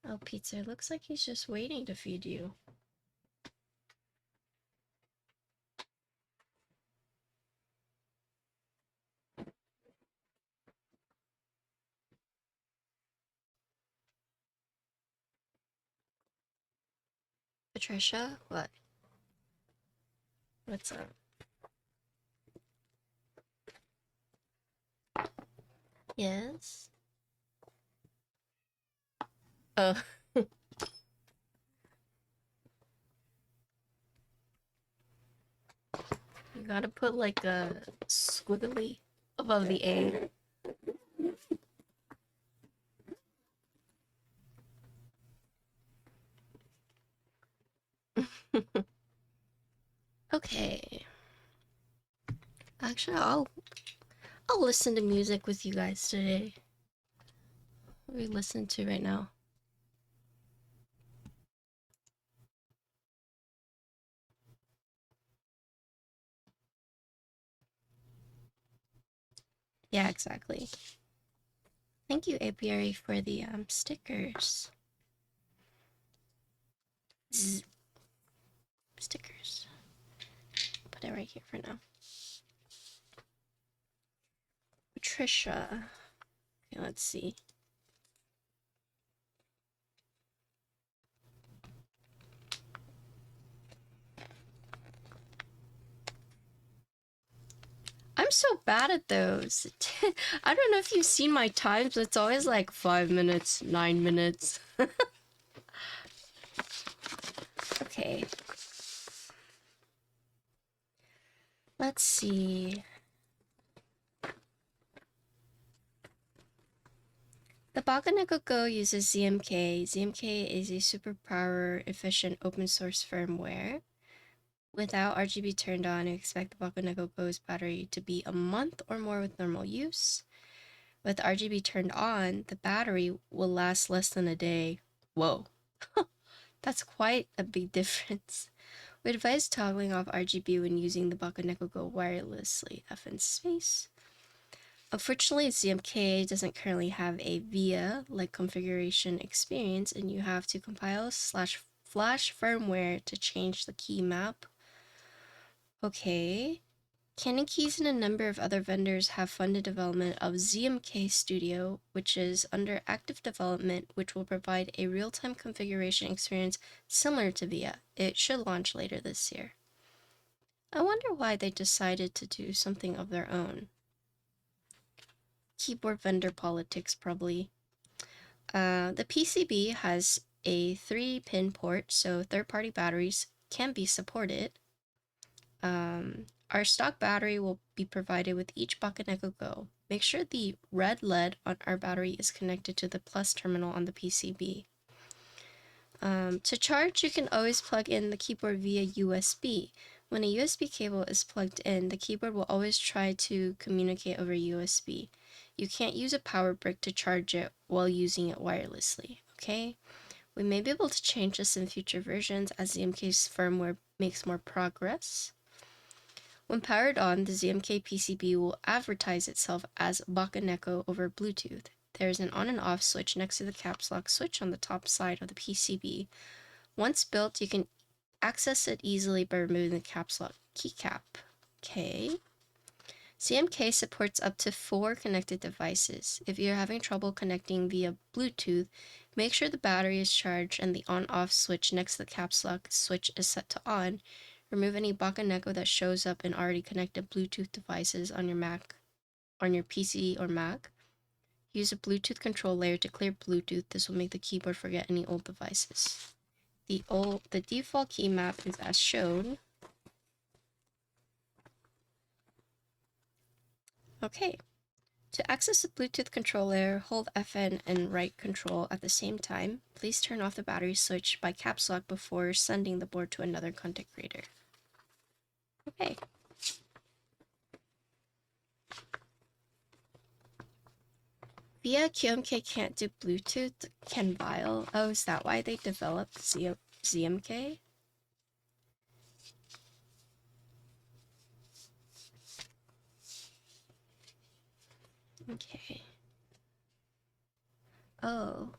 Oh, Pizza, it looks like he's just waiting to feed you. Patricia, what? What's up? Yes? Oh. You gotta put like a squiggly above the A. Okay. Actually, I'll listen to music with you guys today. What are we listening to right now? Yeah, exactly. Thank you, Apiary, for the stickers. Stickers. Put it right here for now. Patricia. Okay, let's see. I'm so bad at those. I don't know if you've seen my times, but it's always like 5 minutes, 9 minutes. Okay. Let's see. The BaKenekOGO uses ZMK. ZMK is a superpower efficient open source firmware. Without RGB turned on, you expect the BaKenekOGO's battery to be a month or more with normal use. With RGB turned on, the battery will last less than a day. Whoa. That's quite a big difference. We advise toggling off RGB when using the BaKenekOGO wirelessly. FN space. Unfortunately, ZMK doesn't currently have a VIA-like configuration experience, and you have to compile / flash firmware to change the key map. Okay. CanonKeys and a number of other vendors have funded development of ZMK Studio, which is under active development, which will provide a real-time configuration experience similar to VIA. It should launch later this year. I wonder why they decided to do something of their own. Keyboard vendor politics, probably. The PCB has a 3-pin port, so third-party batteries can be supported. Our stock battery will be provided with each BaKenekOGO. Make sure the red LED on our battery is connected to the plus terminal on the PCB. To charge, you can always plug in the keyboard via USB. When a USB cable is plugged in, the keyboard will always try to communicate over USB. You can't use a power brick to charge it while using it wirelessly, okay? We may be able to change this in future versions as ZMK's firmware makes more progress. When powered on, the ZMK PCB will advertise itself as BaKeneko over Bluetooth. There is an on and off switch next to the caps lock switch on the top side of the PCB. Once built, you can access it easily by removing the caps lock keycap. Okay. ZMK supports up to 4 connected devices. If you're having trouble connecting via Bluetooth, make sure the battery is charged and the on-off switch next to the caps lock switch is set to on. Remove any BaKeneko that shows up in already connected Bluetooth devices on your PC or Mac. Use a Bluetooth control layer to clear Bluetooth. This will make the keyboard forget any old devices. The default key map is as shown. Okay. To access the Bluetooth controller, hold FN and right control at the same time. Please turn off the battery switch by caps lock before sending the board to another content creator. Okay. VIA QMK can't do Bluetooth, can Vile. Oh, is that why they developed ZMK? Okay. Oh.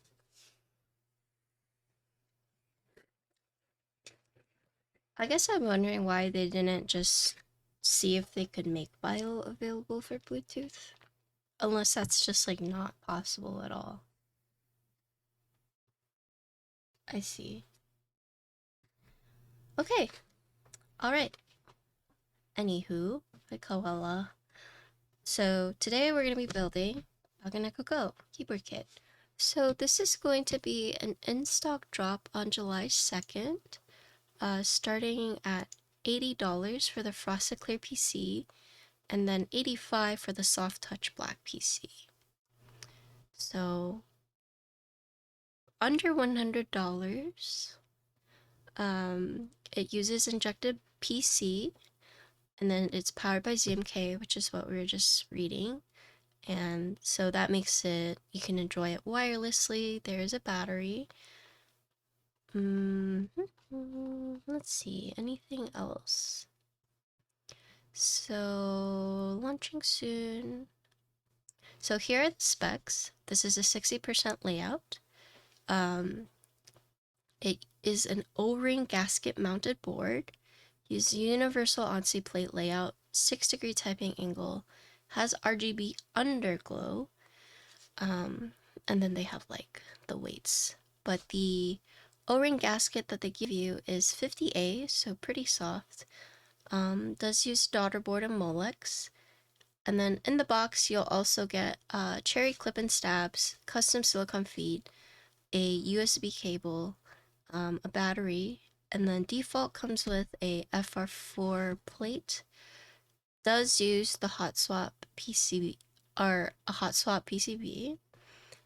I guess I'm wondering why they didn't just see if they could make bio available for Bluetooth. Unless that's just like not possible at all. I see. Okay. Alright. Anywho, hi Koala. So today we're going to be building BakenekeGO keyboard kit. So this is going to be an in-stock drop on July 2nd, starting at $80 for the Frosted Clear PC, and then $85 for the Soft Touch Black PC. So under $100. It uses injected PC, and then it's powered by GMK, which is what we were just reading. And so that makes it, you can enjoy it wirelessly. There is a battery. Let's see, anything else? So, launching soon. So here are the specs. This is a 60% layout. It is an O-ring gasket mounted board. Use universal on-C plate layout, 6-degree typing angle, has RGB underglow, and then they have like the weights. But the O-ring gasket that they give you is 50A, so pretty soft. Does use daughter board and Molex. And then in the box, you'll also get cherry clip-in stabs, custom silicone feed, a USB cable, a battery, and then default comes with a FR4 plate. Does use the hot swap PCB, or a hot swap PCB,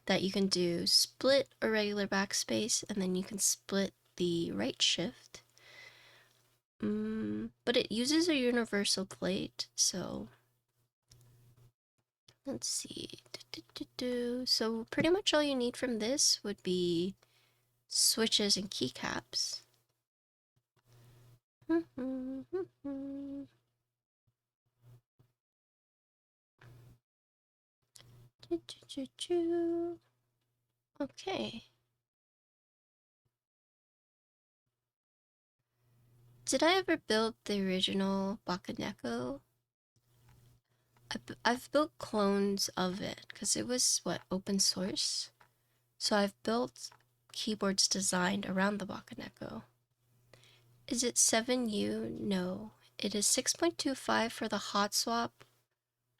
that you can do split or regular backspace, and then you can split the right shift. But it uses a universal plate, so let's see. So pretty much all you need from this would be switches and keycaps. Okay. Did I ever build the original BakenekeGO? I've built clones of it because it was, what, open source? So I've built keyboards designed around the BakenekeGO. Is it 7U? No. It is 6.25 for the hot swap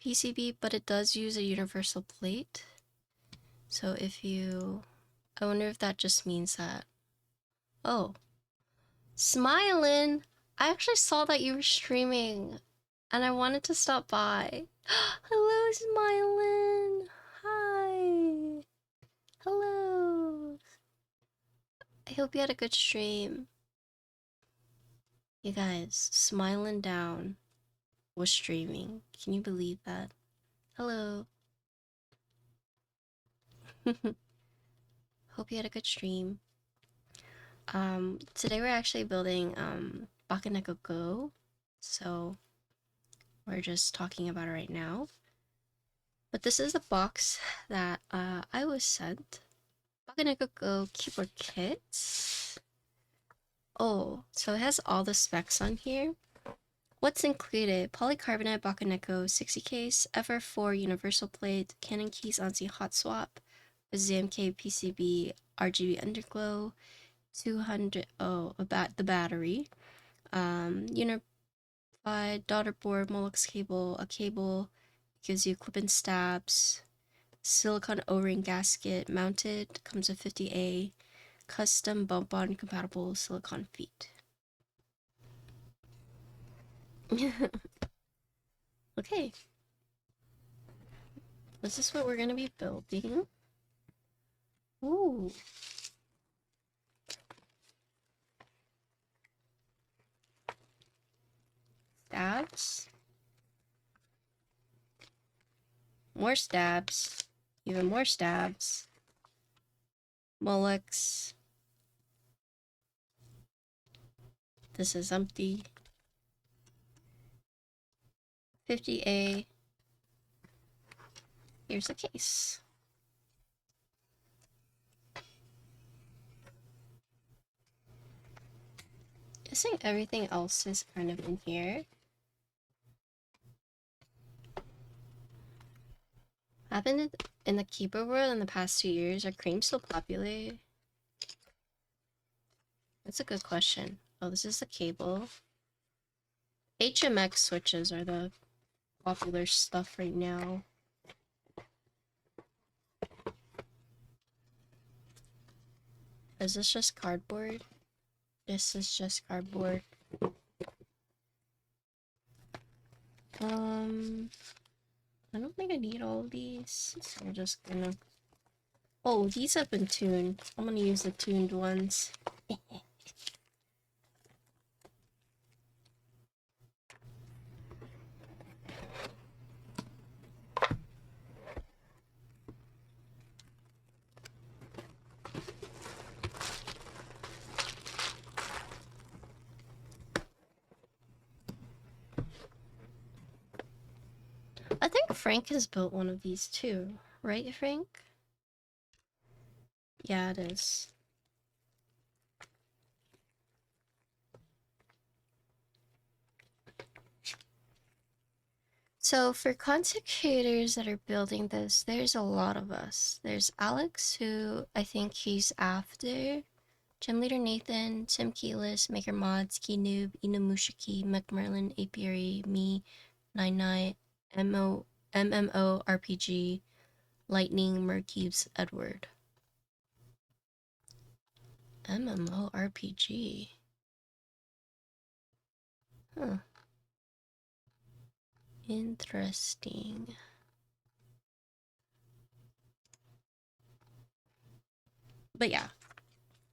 PCB, but it does use a universal plate. So if you... I wonder if that just means that... Oh. Smilin'! I actually saw that you were streaming, and I wanted to stop by. Hello, Smilin'! Hi! Hello! I hope you had a good stream. You guys, Smilin' Down was streaming. Can you believe that? Hello. Hope you had a good stream. Today we're actually building BakenekeGO, so we're just talking about it right now. But this is the box that I was sent. BakenekeGO keyboard kit. Oh, so it has all the specs on here. What's included? Polycarbonate BakenekeGO 60 case, FR4 universal plate, CanonKeys on-C hot swap, with GMK PCB, RGB underglow, 200, the battery, unified daughter board, Molex cable, a cable, gives you clip-in stabs, silicone O-ring gasket mounted, comes with 50A, custom bump-on compatible silicone feet. Okay. This is what we're gonna be building. Ooh. Stabs. More stabs. Even more stabs. Molex. This is empty. 50A. Here's the case. guessing everything else is kind of in here. Happened in the keyboard world in the past 2 years? Are creams still popular? That's a good question. Oh, this is the cable. HMX switches are the popular stuff right now. Is this just cardboard? This is just cardboard. I don't think I need all of these, so we're just gonna... Oh, these have been tuned. I'm gonna use the tuned ones. I think Frank has built one of these too, right, Frank? Yeah, it is. So for content creators that are building this, there's a lot of us. There's Alex, who I think he's after. Gym Leader Nathan, Tim Keyless, Maker Mods, Key Noob, Inamushiki, McMerlin, Apiary, me, Nine Night, MMO RPG, Lightning, Merkeebs, Edward. MMO RPG. Huh. Interesting. But yeah,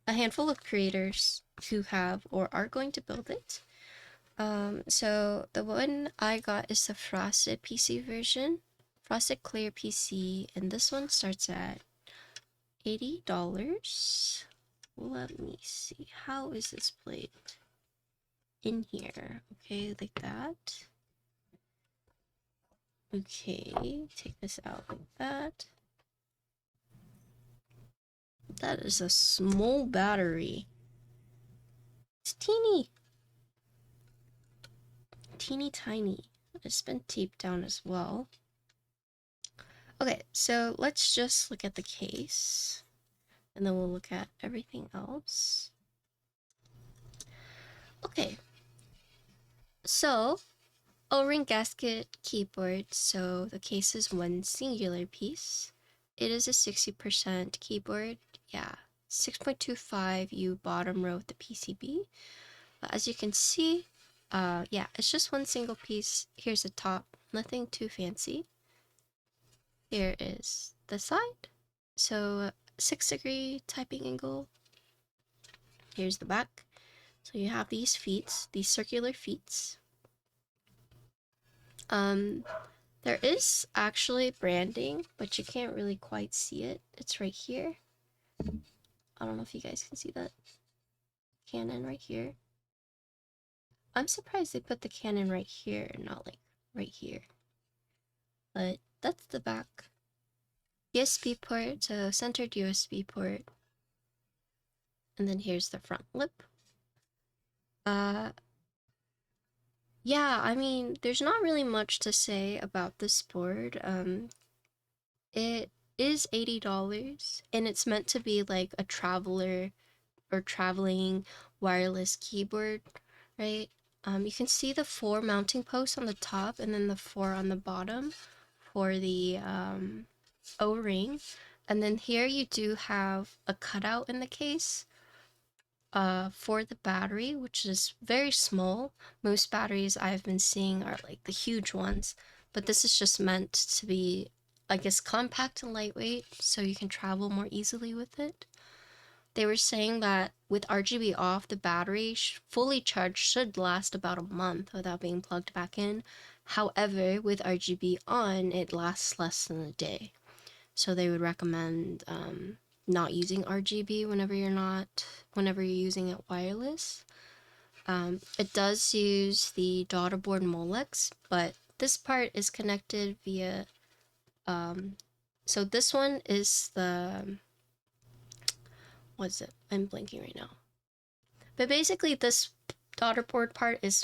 a handful of creators who have or are going to build it. So the one I got is the Frosted PC version, Frosted Clear PC, and this one starts at $80. Let me see, how is this played? In here, okay, like that. Okay, take this out like that. That is a small battery. It's teeny. Teeny tiny. It's been taped down as well. Okay, so let's just look at the case. And then we'll look at everything else. Okay. So, O-ring gasket keyboard. So the case is one singular piece. It is a 60% keyboard. Yeah, 6.25 U bottom row with the PCB. But as you can see, yeah, it's just one single piece. Here's the top, nothing too fancy. Here is the side. So 6-degree typing angle. Here's the back. So you have these feet, these circular feet. There is actually branding, but you can't really quite see it. It's right here. I don't know if you guys can see that. Canon right here. I'm surprised they put the Canon right here and not like right here. But that's the back. USB port, so centered USB port. And then here's the front lip. Yeah, I mean, there's not really much to say about this board. It is $80 and it's meant to be like a traveler or traveling wireless keyboard, right? You can see the 4 mounting posts on the top and then the 4 on the bottom for the O-ring. And then here you do have a cutout in the case for the battery, which is very small. Most batteries I've been seeing are like the huge ones, but this is just meant to be, I guess, compact and lightweight so you can travel more easily with it. They were saying that with RGB off, the battery fully charged should last about a month without being plugged back in. However, with RGB on, it lasts less than a day. So they would recommend not using RGB whenever you're using it wireless. It does use the daughter board Molex, but this part is connected via so this one is the, what's it? I'm blinking right now. But basically this daughterboard part is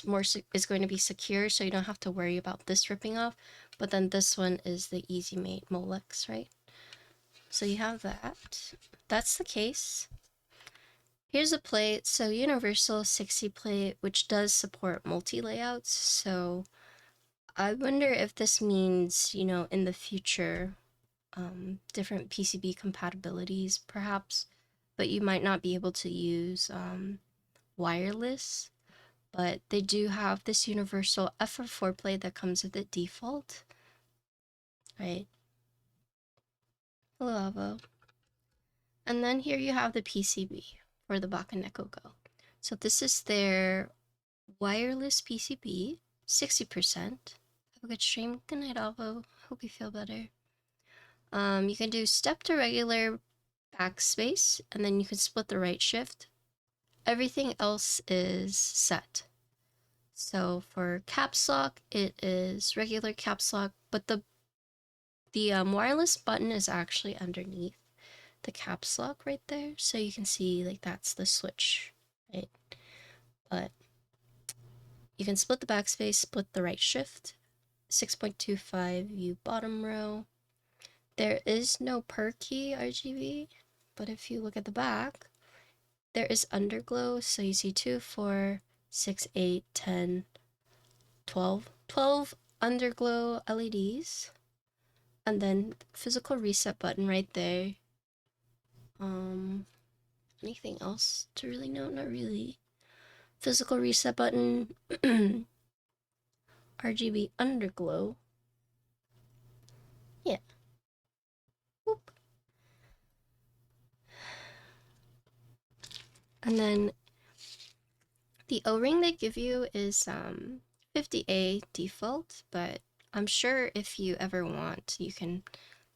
is going to be secure, so you don't have to worry about this ripping off. But then this one is the Easy Mate Molex, right? So you have that. That's the case. Here's a plate. So Universal 60 plate, which does support multi-layouts. So I wonder if this means, you know, in the future, different PCB compatibilities perhaps, but you might not be able to use wireless. But they do have this universal FF4 plate that comes with the default, right? Hello, Avo. And then here you have the PCB for the BaKenekOGO. So this is their wireless PCB, 60%. Have a good stream. Good night, Avo. Hope you feel better. You can do step to regular backspace, and then you can split the right shift. Everything else is set. So for caps lock, it is regular caps lock, but the wireless button is actually underneath the caps lock right there, so you can see like that's the switch, right? But you can split the backspace, split the right shift. 6.25 view bottom row. There is no per key RGB, but if you look at the back, there is underglow, so you see 2, 4, 6, 8, 10, 12 underglow LEDs, and then physical reset button right there. Anything else to really note? Not really. Physical reset button, RGB underglow. Yeah. Whoop. And then the O-ring they give you is 50A default, but I'm sure if you ever want, you can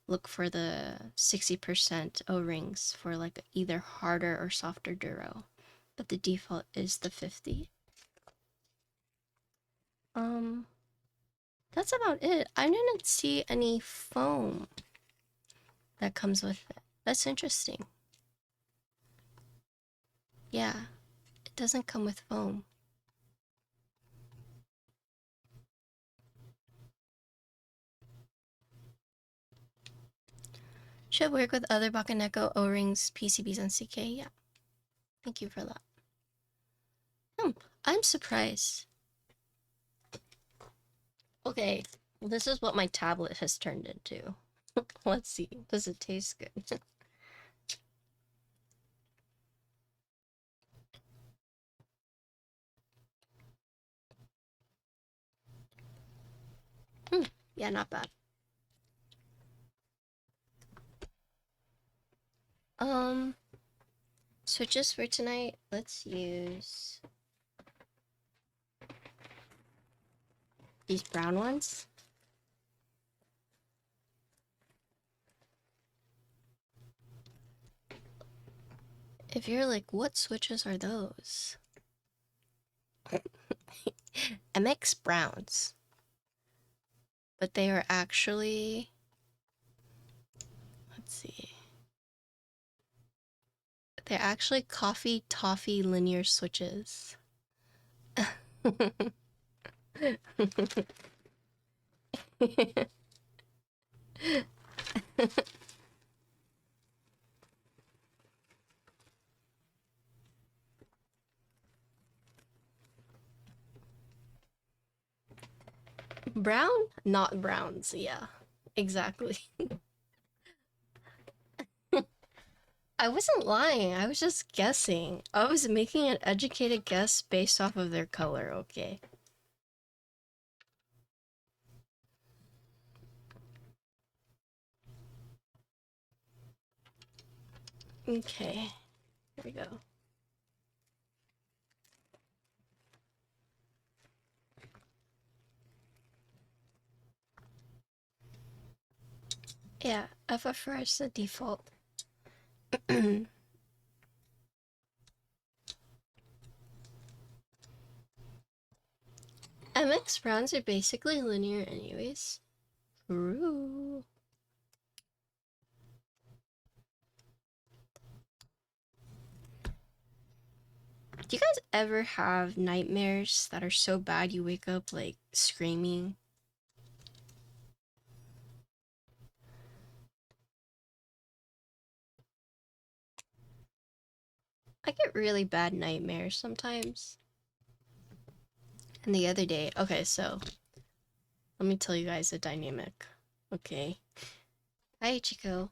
look for the 60% O-rings for like either harder or softer duro, but the default is the 50. That's about it. I didn't see any foam that comes with it. That's interesting. Yeah, it doesn't come with foam. Should work with other BaKenekO O-rings, PCBs, and CK. Yeah, thank you for that. I'm surprised. Okay, well, this is what my tablet has turned into. Let's see. Does it taste good? Yeah, not bad. Switches for tonight. Let's use these brown ones. If you're like, what switches are those? MX Browns. But they are actually, let's see. They're actually coffee toffee linear switches. Brown? Not browns, yeah. Exactly. I wasn't lying, I was just guessing. I was making an educated guess based off of their color, okay? Okay, here we go. Yeah, FFR is the default. MX Browns are basically linear anyways. True. Do you guys ever have nightmares that are so bad you wake up like screaming? I get really bad nightmares sometimes. And the other day, okay, so let me tell you guys the dynamic. Okay. Hi, Chico.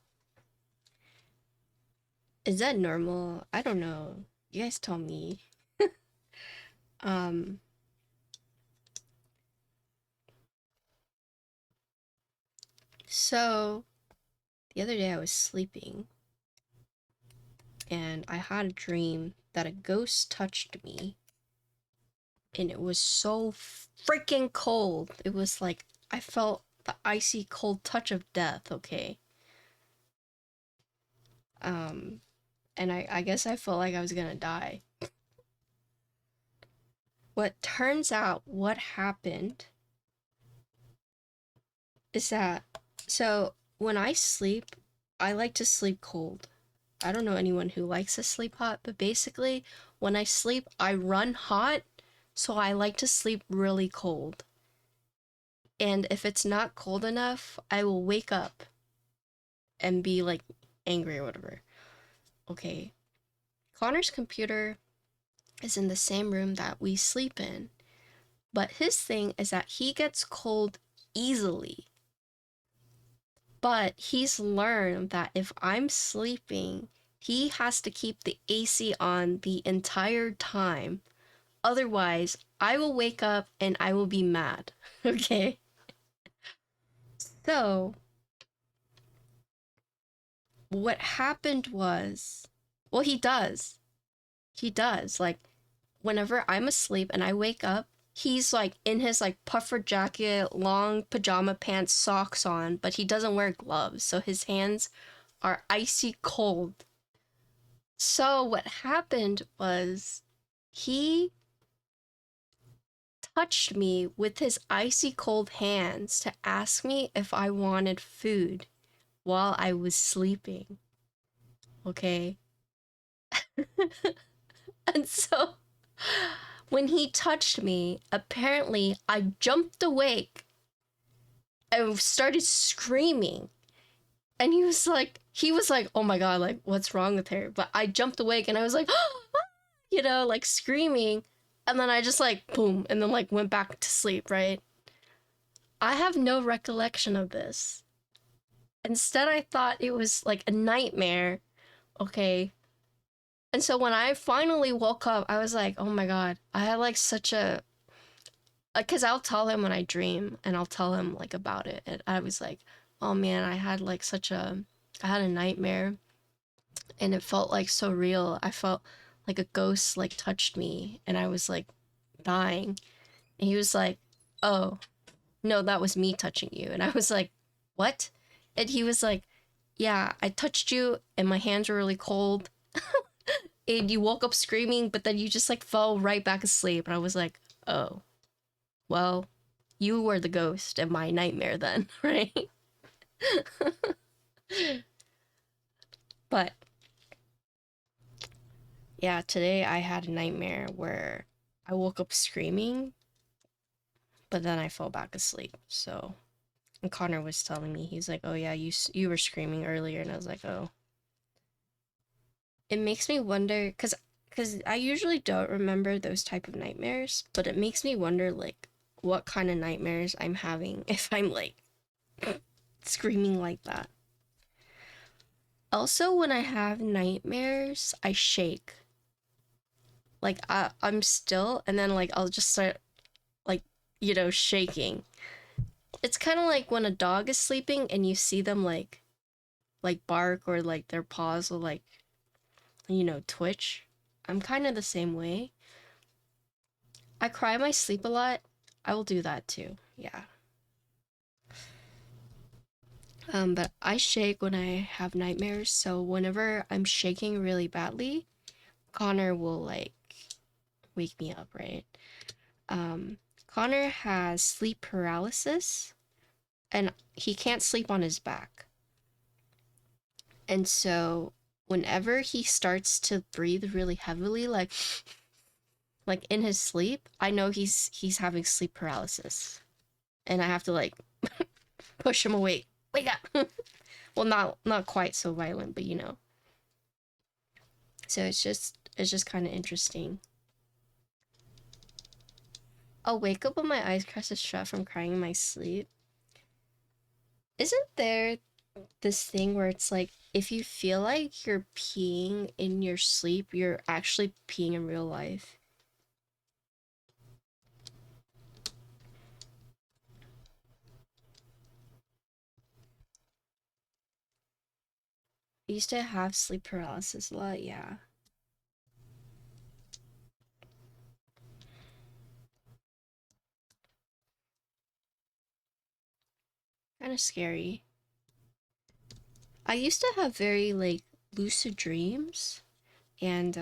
Is that normal? I don't know. You guys tell me. um, so the other day I was sleeping and I had a dream that a ghost touched me and it was so freaking cold. It was like I felt the icy cold touch of death, okay? And I guess I felt like I was gonna die. What turns out what happened is that, so when I sleep, I like to sleep cold. I don't know anyone who likes to sleep hot, but basically when I sleep, I run hot, so I like to sleep really cold. And if it's not cold enough, I will wake up and be like angry or whatever. Okay. Connor's computer is in the same room that we sleep in, but his thing is that he gets cold easily. But he's learned that if I'm sleeping, he has to keep the AC on the entire time. Otherwise, I will wake up and I will be mad. Okay? So, what happened was, well, he does. He does. Like, whenever I'm asleep and I wake up, he's like in his like puffer jacket, long pajama pants, socks on, but he doesn't wear gloves. So his hands are icy cold. So what happened was he touched me with his icy cold hands to ask me if I wanted food while I was sleeping. Okay? And so when he touched me, apparently I jumped awake and started screaming. And he was like, oh my God, like, what's wrong with her? But I jumped awake and I was like, you know, like screaming. And then I just like, boom, and then like went back to sleep, right? I have no recollection of this. Instead, I thought it was like a nightmare, okay? And so when I finally woke up, I was like, oh my God, I had like such a, because I'll tell him when I dream and I'll tell him like about it. And I was like, oh man, I had a nightmare and it felt like so real. I felt like a ghost like touched me and I was like dying. And he was like, oh, no, that was me touching you. And I was like, what? And he was like, yeah, I touched you and my hands were really cold. And you woke up screaming, but then you just like fell right back asleep. And I was like, oh, well, you were the ghost in my nightmare then, right? But yeah, today I had a nightmare where I woke up screaming, but then I fell back asleep. So, and Connor was telling me, he's like, oh yeah, you were screaming earlier. And I was like, oh. It makes me wonder, because I usually don't remember those type of nightmares, but it makes me wonder, like, what kind of nightmares I'm having if I'm, like, screaming like that. Also, when I have nightmares, I shake. Like, I'm still, and then, like, I'll just start, like, you know, shaking. It's kind of like when a dog is sleeping and you see them, like bark or, like, their paws will, like, you know, twitch. I'm kind of the same way. I cry in my sleep a lot. I will do that too. Yeah. But I shake when I have nightmares. So whenever I'm shaking really badly, Connor will like wake me up, right? Connor has sleep paralysis and he can't sleep on his back. And so whenever he starts to breathe really heavily, like like in his sleep, I know he's having sleep paralysis, and I have to like push him awake. Wake up. Well, not quite so violent, but you know. So it's just kind of interesting. I'll wake up with my eyes crusted shut from crying in my sleep. Isn't there this thing where it's like if you feel like you're peeing in your sleep, you're actually peeing in real life? I used to have sleep paralysis a lot, yeah. Kind of scary. I used to have very like lucid dreams, and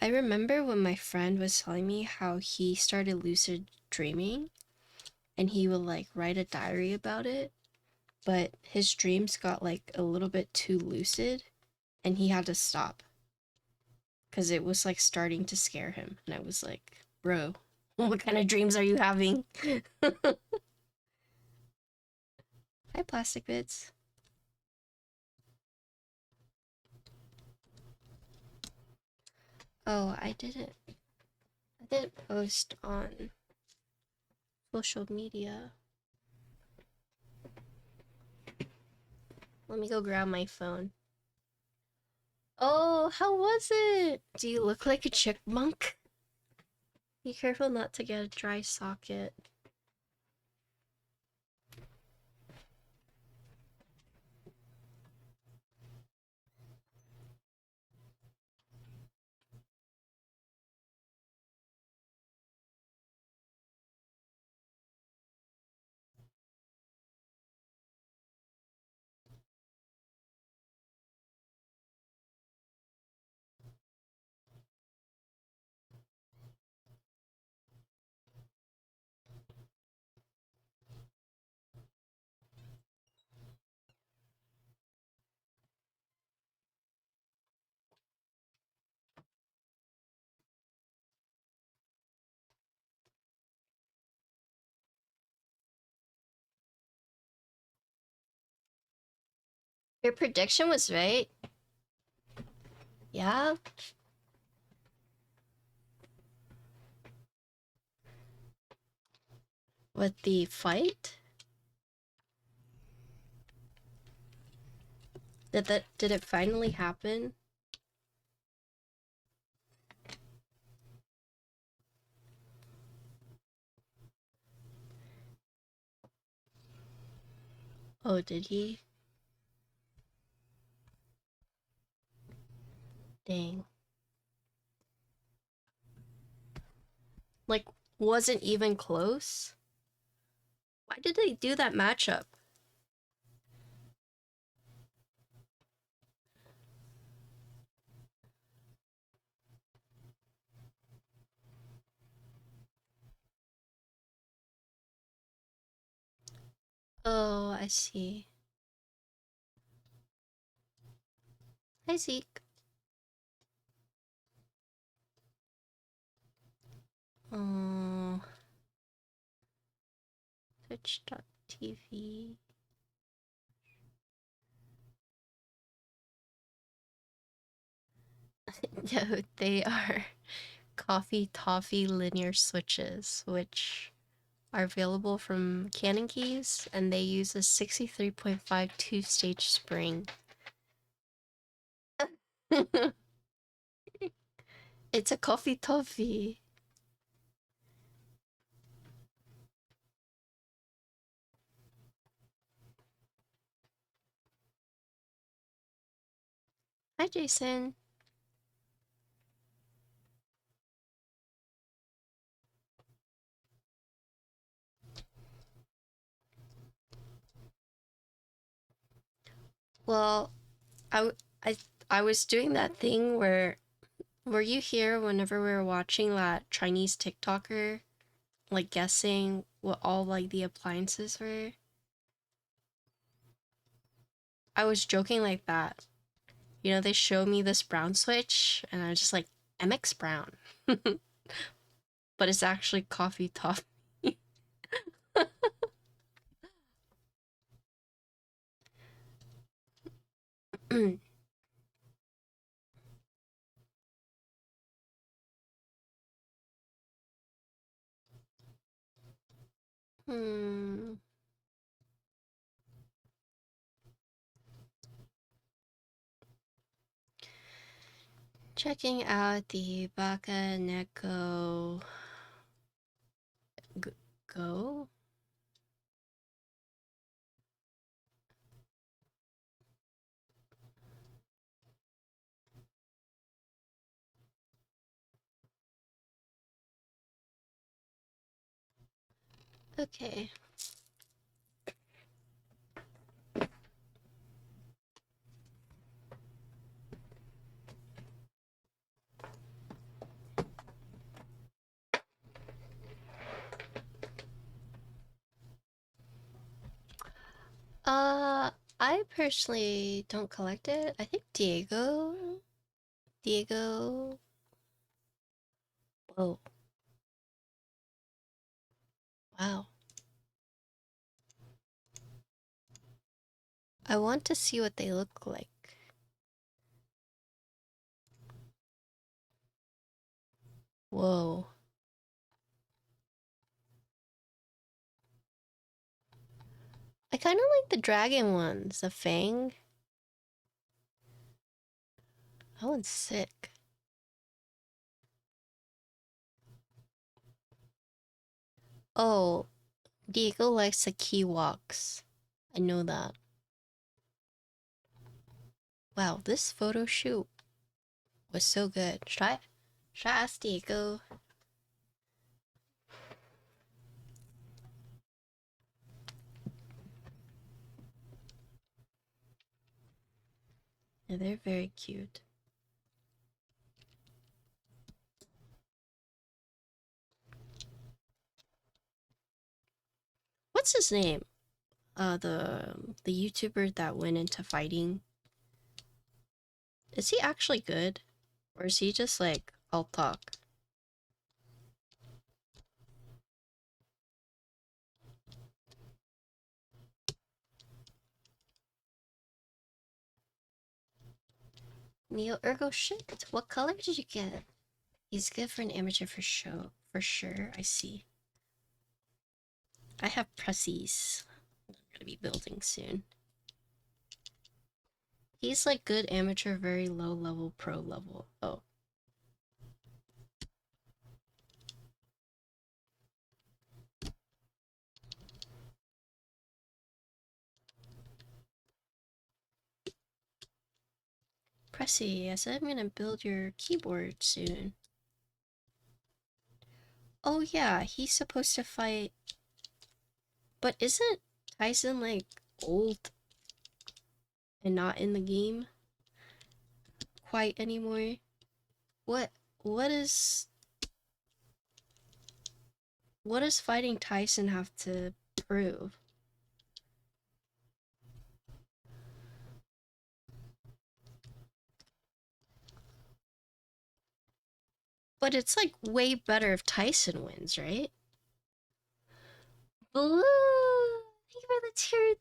I remember when my friend was telling me how he started lucid dreaming and he would like write a diary about it, but his dreams got like a little bit too lucid and he had to stop because it was like starting to scare him. And I was like, bro, what kind of dreams are you having? Hi, plastic bits. Oh, I didn't post on social media. Let me go grab my phone. Oh, how was it? Do you look like a chipmunk? Be careful not to get a dry socket. Your prediction was right. Yeah. With the fight? Did it finally happen? Oh, did he? Dang. Like, wasn't even close? Why did they do that matchup? Oh, I see. Hi, Zeke. Oh, Twitch.tv. No, they are coffee toffee linear switches, which are available from CanonKeys, and they use a 63.5 two-stage spring. It's a coffee toffee. Hi, Jason. Well, I I was doing that thing where were you here whenever we were watching that Chinese TikToker like guessing what all like the appliances were? I was joking like that. You know, they show me this brown switch and I was just like MX Brown. But it's actually coffee toffee. Hmm. Checking out the BaKenekOgo. Go? Okay. I personally don't collect it. I think Diego. Whoa. Wow. I want to see what they look like. Whoa. I kind of like the dragon ones, the fang. That one's sick. Oh, Diego likes the key walks. I know that. Wow, this photo shoot was so good. Should I ask Diego? Yeah, they're very cute. What's his name? The YouTuber that went into fighting. Is he actually good? Or is he just like all talk? Neo Ergo shit. What color did you get? He's good for an amateur for sure. I see. I have pressies. I'm gonna be building soon. He's like good amateur, very low level, pro level. Oh. Pressy, I said I'm gonna build your keyboard soon. Oh yeah, he's supposed to fight. But isn't Tyson like old and not in the game quite anymore? What what is what does fighting Tyson have to prove? But it's like way better if Tyson wins, right? Blue! Thank you for the tier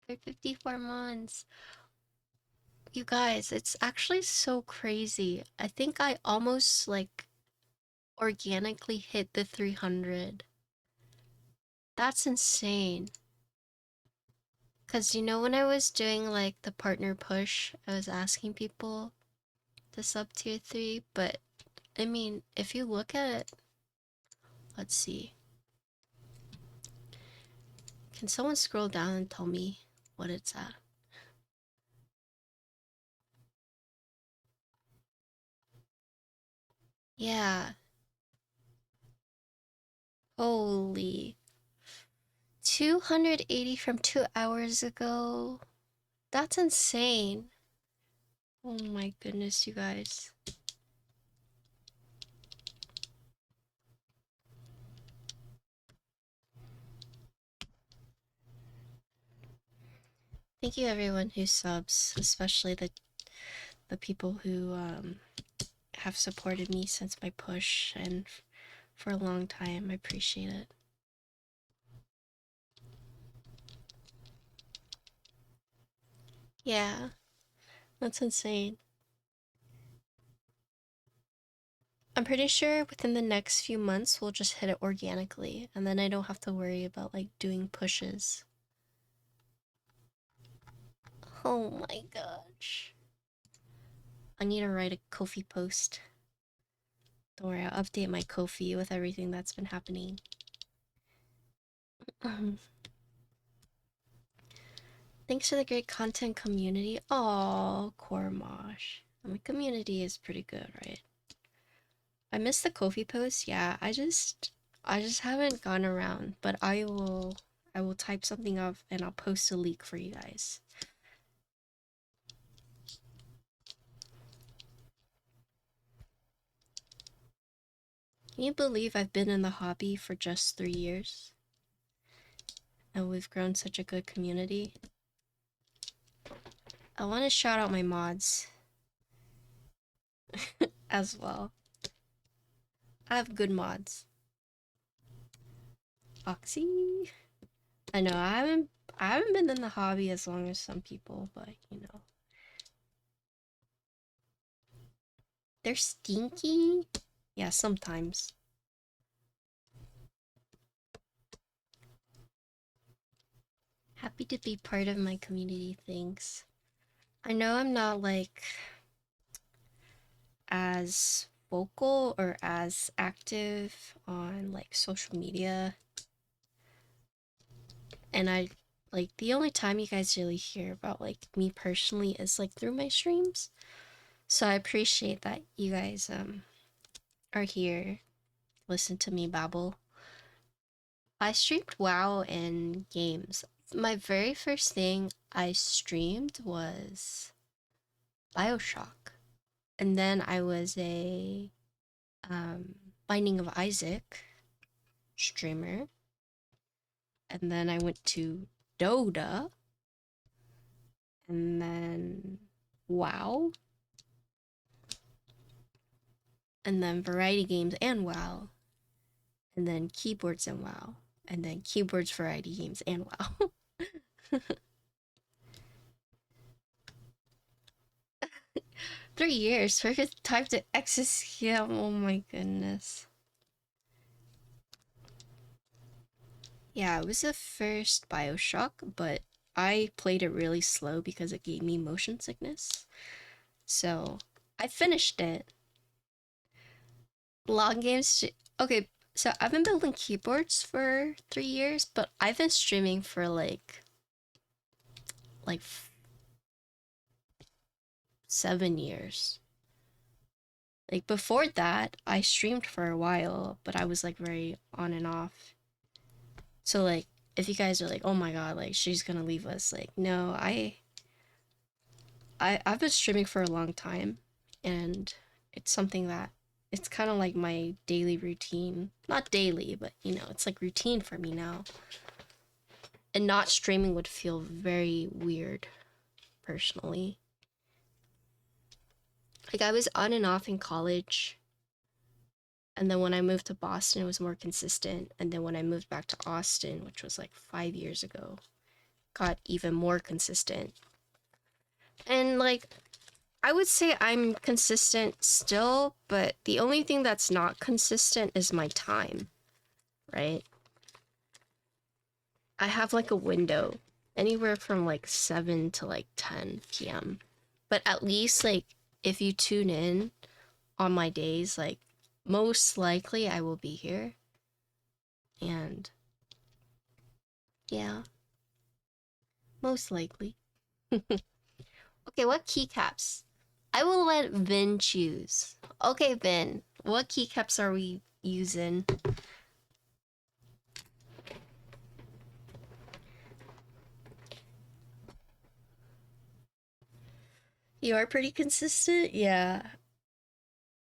3! For 54 months. You guys, it's actually so crazy. I think I almost like organically hit the 300. That's insane. Cause you know when I was doing like the partner push, I was asking people to sub tier 3, but I mean, if you look at, let's see. Can someone scroll down and tell me what it's at? Yeah. Holy. 280 from 2 hours ago. That's insane. Oh my goodness, you guys. Thank you everyone who subs, especially the people who have supported me since my push and for a long time. I appreciate it. Yeah, that's insane. I'm pretty sure within the next few months we'll just hit it organically, and then I don't have to worry about like doing pushes. Oh my gosh. I need to write a Ko-fi post. Don't worry, I'll update my Ko-fi with everything that's been happening. Thanks for the great content community. Oh, Kormosh. My community is pretty good, right? I missed the Ko-fi post. Yeah, I just haven't gone around, but I will type something up and I'll post a leak for you guys. Can you believe I've been in the hobby for just 3 years? And we've grown such a good community. I want to shout out my mods as well. I have good mods. Oxy. I know I haven't been in the hobby as long as some people, but you know. They're stinky? Yeah, sometimes. Happy to be part of my community, thanks. I know I'm not like as vocal or as active on like social media. And I like the only time you guys really hear about like me personally is like through my streams. So I appreciate that you guys are here, listen to me babble. I streamed WoW and games. My very first thing I streamed was BioShock. And then I was a Binding of Isaac streamer. And then I went to Dota. And then WoW. And then variety games and WoW. And then keyboards and WoW. And then keyboards, variety games, and WoW. 3 years. Perfect type to exoscale. Oh my goodness. Yeah, it was the first BioShock, but I played it really slow because it gave me motion sickness. So I finished it. Long games. Okay, so I've been building keyboards for 3 years, but I've been streaming for like 7 years. Like before that, I streamed for a while, but I was like very on and off. So like if you guys are like, oh my god, like she's gonna leave us, like no, I've been streaming for a long time, and it's something that it's kind of like my daily routine. Not daily, but you know, it's like routine for me now. And not streaming would feel very weird, personally. Like I was on and off in college, and then when I moved to Boston, it was more consistent. And then when I moved back to Austin, which was like 5 years ago, got even more consistent. And like I would say I'm consistent still, but the only thing that's not consistent is my time, right? I have like a window anywhere from like 7 to like 10 p.m. But at least like if you tune in on my days, like most likely I will be here. And yeah, most likely. Okay, what keycaps? I will let Vin choose. Okay, Vin, what keycaps are we using? You are pretty consistent? Yeah.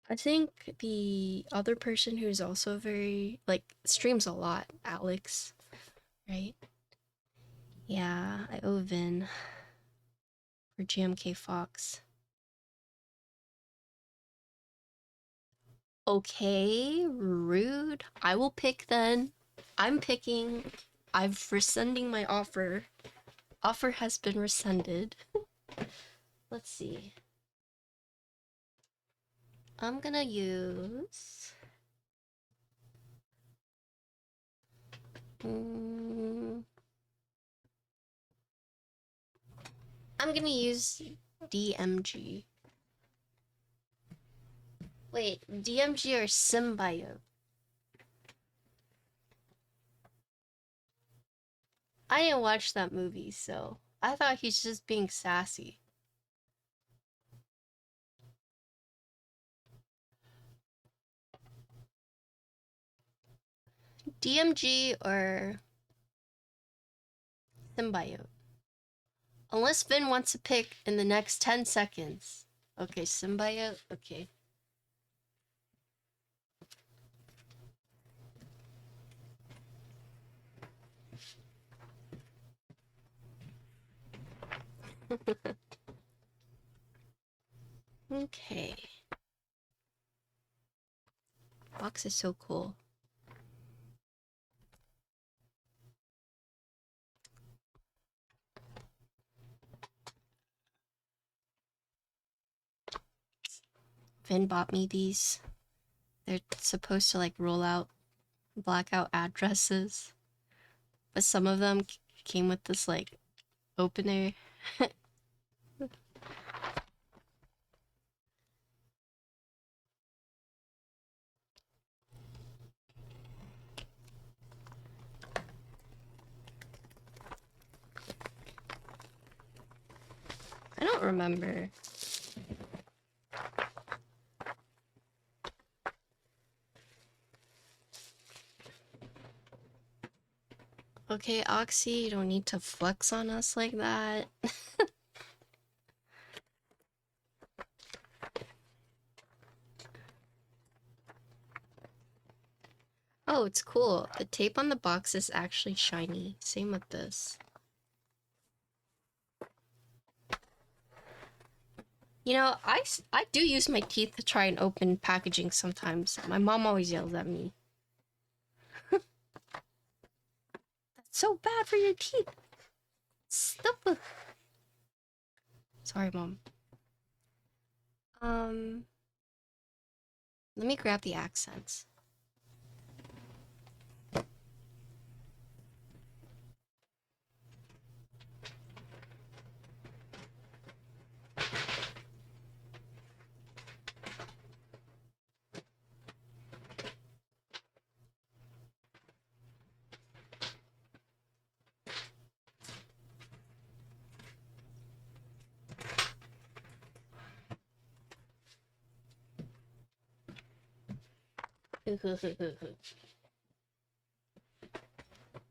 I think the other person who's also very, like, streams a lot, Alex, right? Yeah, I owe Vin for GMK Fox. Okay, rude. I will pick then. I'm picking. I'm rescinding my offer. Offer has been rescinded. Let's see. I'm gonna use... I'm gonna use DMG. Wait, DMG or Symbiote? I didn't watch that movie, so I thought he's just being sassy. DMG or Symbiote? Unless Vin wants to pick in the next 10 seconds. Okay, Symbiote, okay. Okay. Box is so cool. Vin bought me these. They're supposed to like roll out blackout addresses, but some of them came with this like opener. I don't remember. Okay, Oxy, you don't need to flex on us like that. Oh, it's cool. The tape on the box is actually shiny. Same with this. You know, I do use my teeth to try and open packaging sometimes. My mom always yells at me. That's so bad for your teeth. Stop. Sorry, Mom. Let me grab the accents.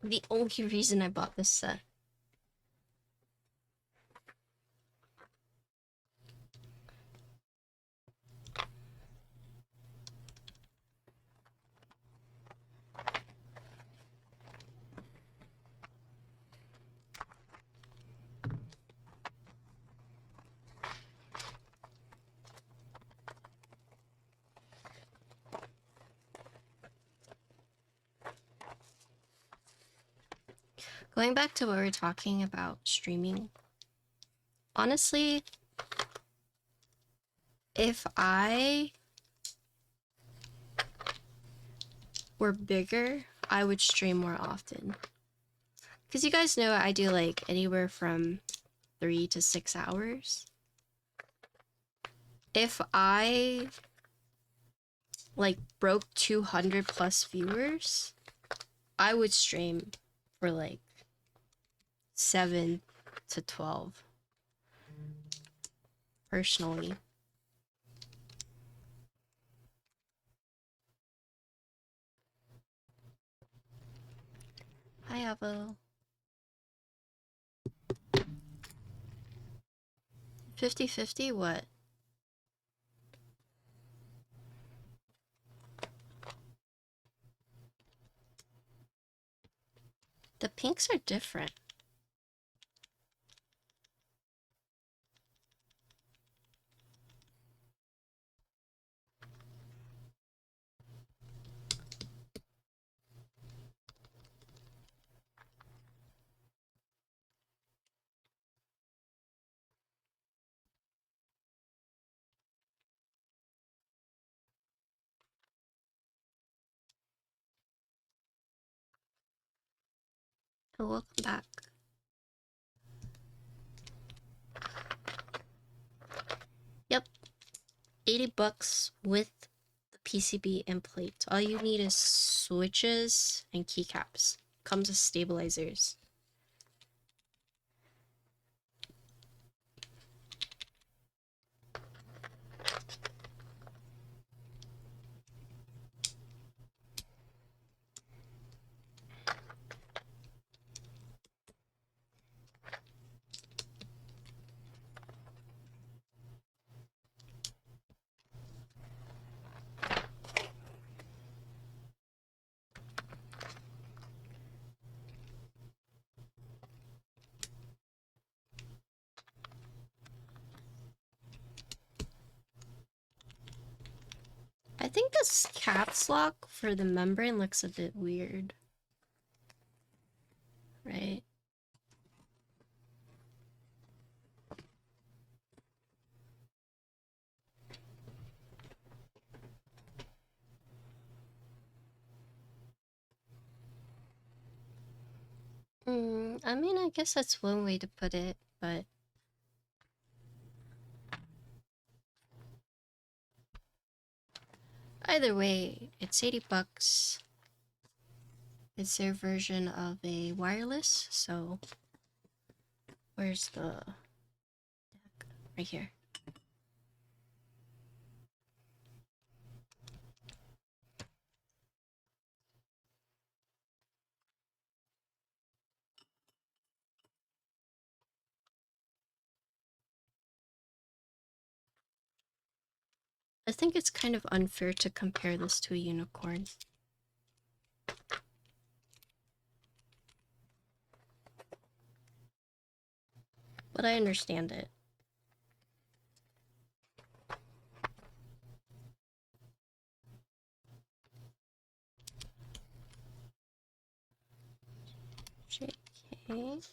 The only reason I bought this set. Going back to what we were talking about streaming. Honestly, if I were bigger, I would stream more often. Because you guys know I do like anywhere from 3 to 6 hours. If I like broke 200 plus viewers, I would stream for like 7 to 12. Personally. Hi, Avo. 50-50 what? The pinks are different. Oh, welcome back. Yep, 80 bucks with the PCB and plate. All you need is switches and keycaps. Comes with stabilizers. I think this caps lock for the membrane looks a bit weird. Right? I mean, I guess that's one way to put it, but either way, it's 80 bucks. It's their version of a wireless, so where's the deck? Right here. I think it's kind of unfair to compare this to a unicorn. But I understand it. JK.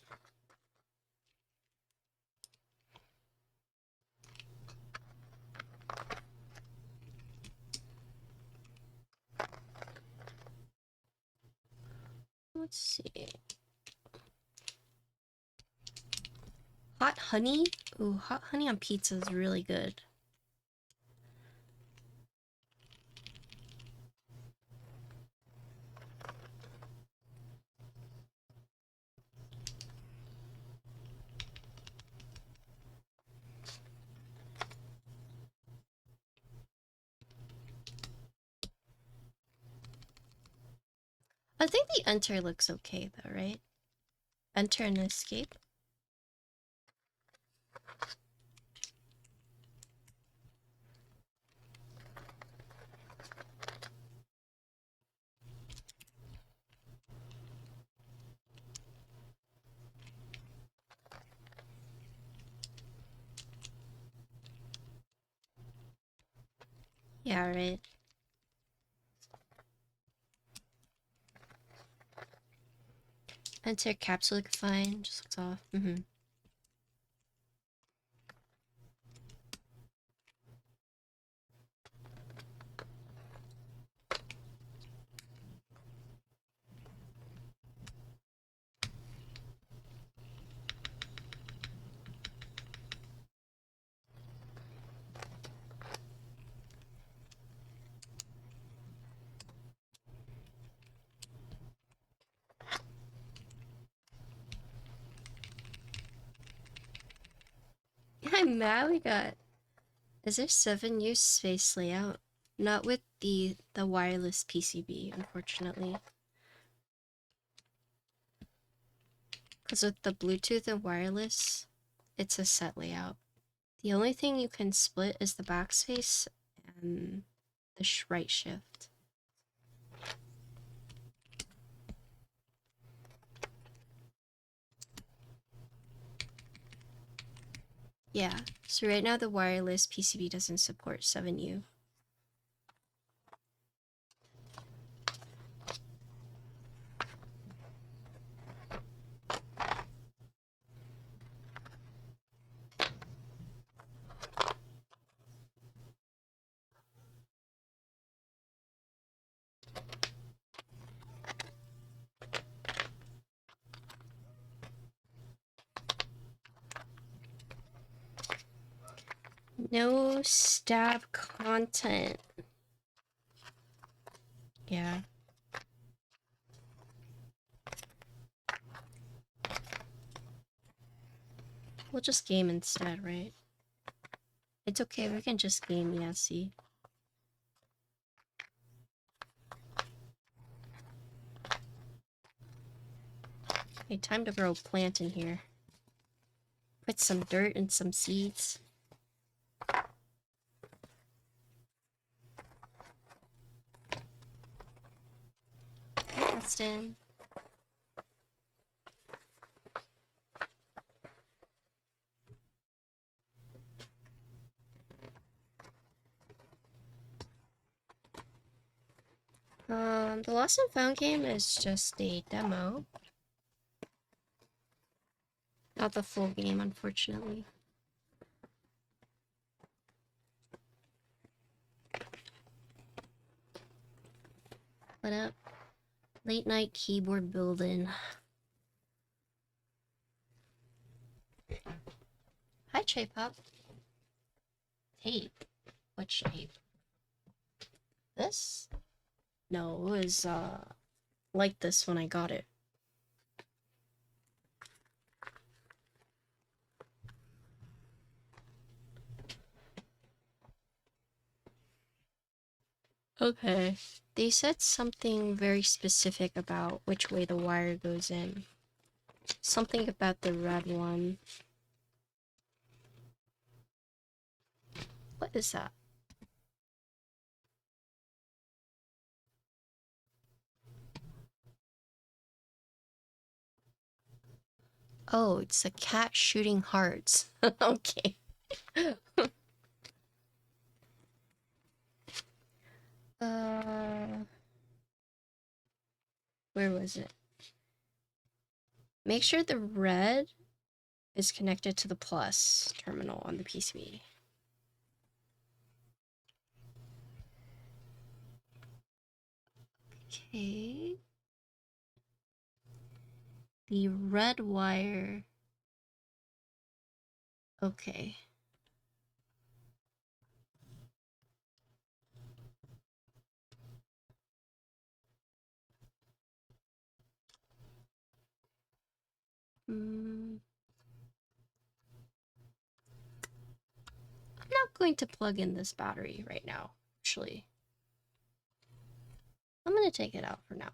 Let's see. Hot honey? Ooh, hot honey on pizza is really good. I think the enter looks okay though, right? Enter and escape. Yeah, right. Enter caps look fine, just looks off. I'm mad we got... Is there 7U space layout? Not with the wireless PCB, unfortunately. Because with the Bluetooth and wireless, it's a set layout. The only thing you can split is the backspace and the right shift. Yeah, so right now the wireless PCB doesn't support 7U. No stab content. Yeah. We'll just game instead, right? It's okay, we can just game, yeah, see? Okay, time to grow a plant in here. Put some dirt and some seeds. Hi, Austin. The Lost and Found game is just a demo. Not the full game, unfortunately. What up? Late night keyboard building. Hi, Trey Pop. Tape? Which tape? This? No, it was, like this when I got it. Okay. They said something very specific about which way the wire goes in. Something about the red one. What is that? Oh, it's a cat shooting hearts. Okay. Where was it? Make sure the red is connected to the plus terminal on the PCB. Okay. The red wire. Okay. I'm not going to plug in this battery right now, actually. I'm going to take it out for now.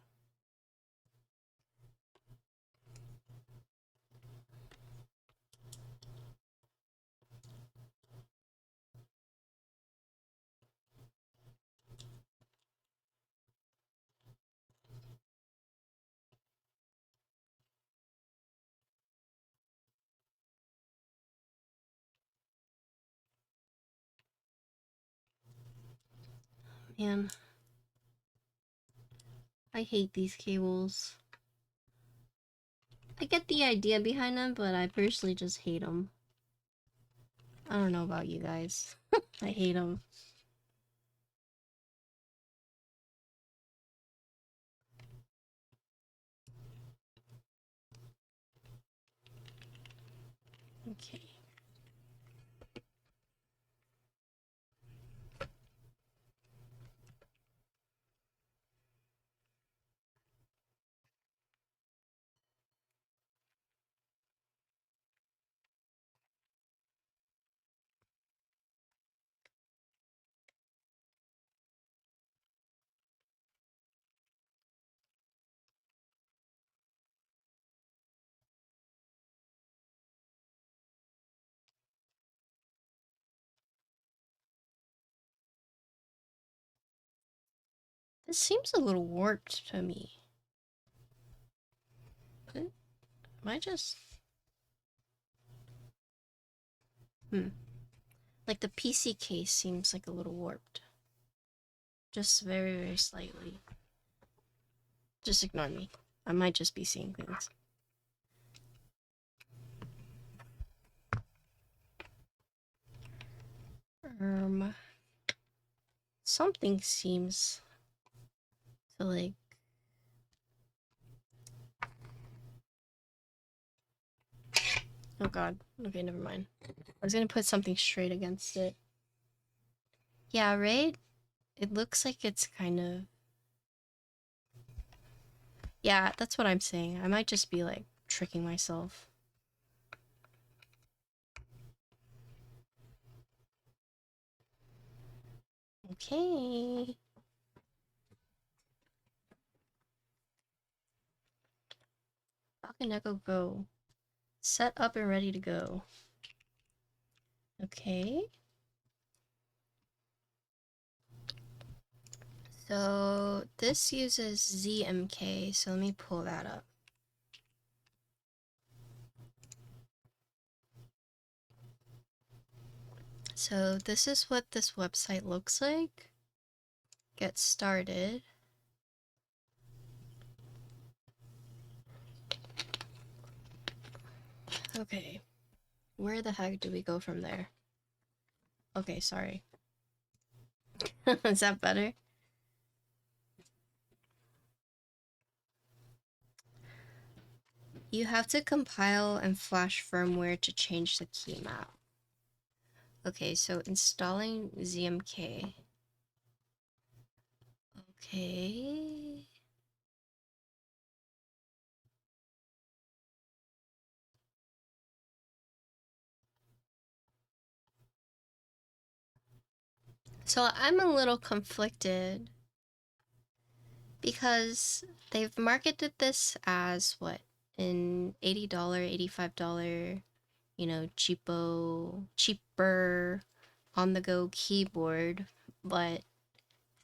Man, I hate these cables. I get the idea behind them, but I personally just hate them. I don't know about you guys. I hate them. Okay. This seems a little warped to me. Am I just... Like the PC case seems like a little warped. Just very, very slightly. Just ignore me. I might just be seeing things. Something seems to like... Oh god. Okay, never mind. I was gonna put something straight against it. Yeah, right? It looks like it's kind of... Yeah, that's what I'm saying. I might just be like tricking myself. Okay. BakenekeGO. Set up and ready to go. Okay. So this uses ZMK, so let me pull that up. So this is what this website looks like. Get started. Okay. Where the heck do we go from there? Okay, sorry. Is that better? You have to compile and flash firmware to change the key map. Okay, so installing ZMK. Okay. So I'm a little conflicted because they've marketed this as what? An $80, $85, you know, cheaper on-the-go keyboard, but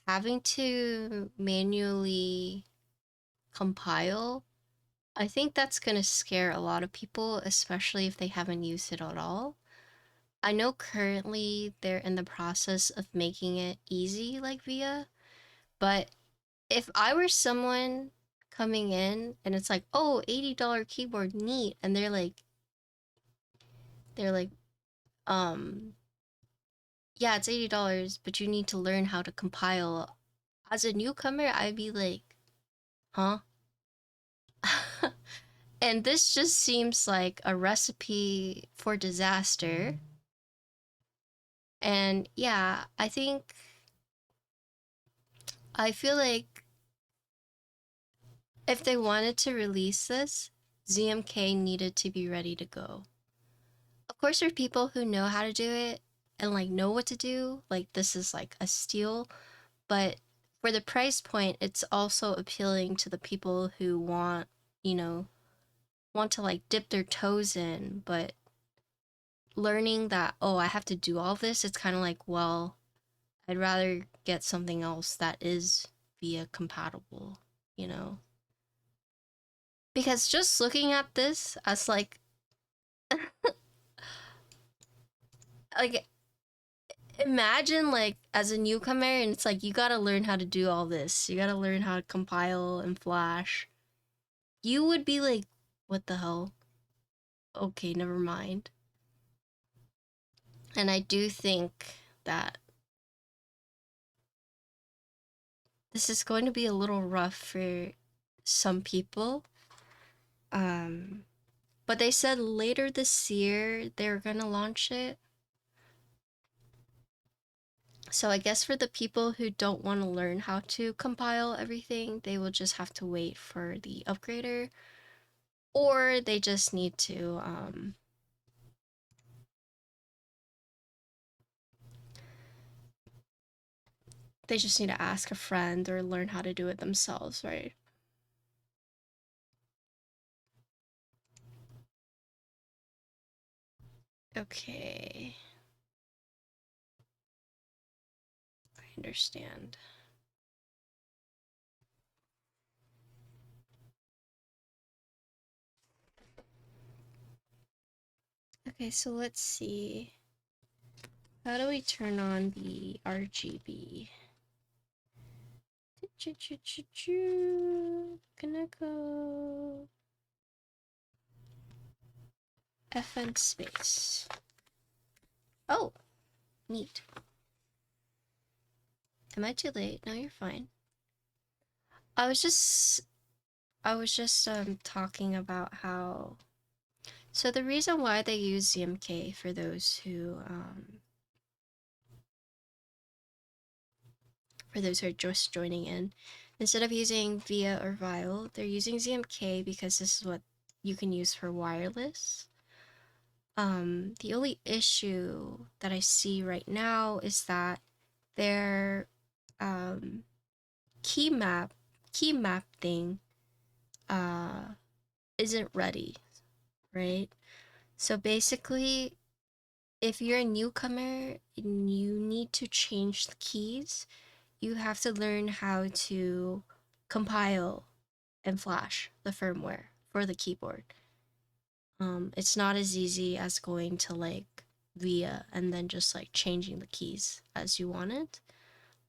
having to manually compile, I think that's gonna scare a lot of people, especially if they haven't used it at all. I know currently they're in the process of making it easy like VIA, but if I were someone coming in and it's like, oh, $80 keyboard, neat, and they're like, um, yeah, it's $80, but you need to learn how to compile. As a newcomer, I'd be like, huh? And this just seems like a recipe for disaster. And yeah, I feel like if they wanted to release this, ZMK needed to be ready to go. Of course, there are people who know how to do it and like know what to do. Like this is like a steal, but for the price point, it's also appealing to the people who want, you know, want to like dip their toes in, but learning that, oh, I have to do all this, it's kind of like, well, I'd rather get something else that is VIA compatible, you know? Because just looking at this as like imagine like as a newcomer and it's like you gotta learn how to do all this. You gotta learn how to compile and flash. You would be like, what the hell? Okay, never mind. And I do think that this is going to be a little rough for some people. But they said later this year they're gonna launch it. So I guess for the people who don't want to learn how to compile everything, they will just have to wait for the upgrader, or they just need to they just need to ask a friend or learn how to do it themselves, right? Okay. I understand. Okay, so let's see. How do we turn on the RGB? Kaneko. FN space. Oh, neat. Am I too late? No, you're fine. I was just talking about how So the reason why they use GMK, for those who are just joining in, instead of using VIA or Vial, they're using GMK because this is what you can use for wireless. The only issue that I see right now is that their key map thing isn't ready, right? So basically, if you're a newcomer and you need to change the keys, you have to learn how to compile and flash the firmware for the keyboard. It's not as easy as going to like VIA and then just like changing the keys as you want it.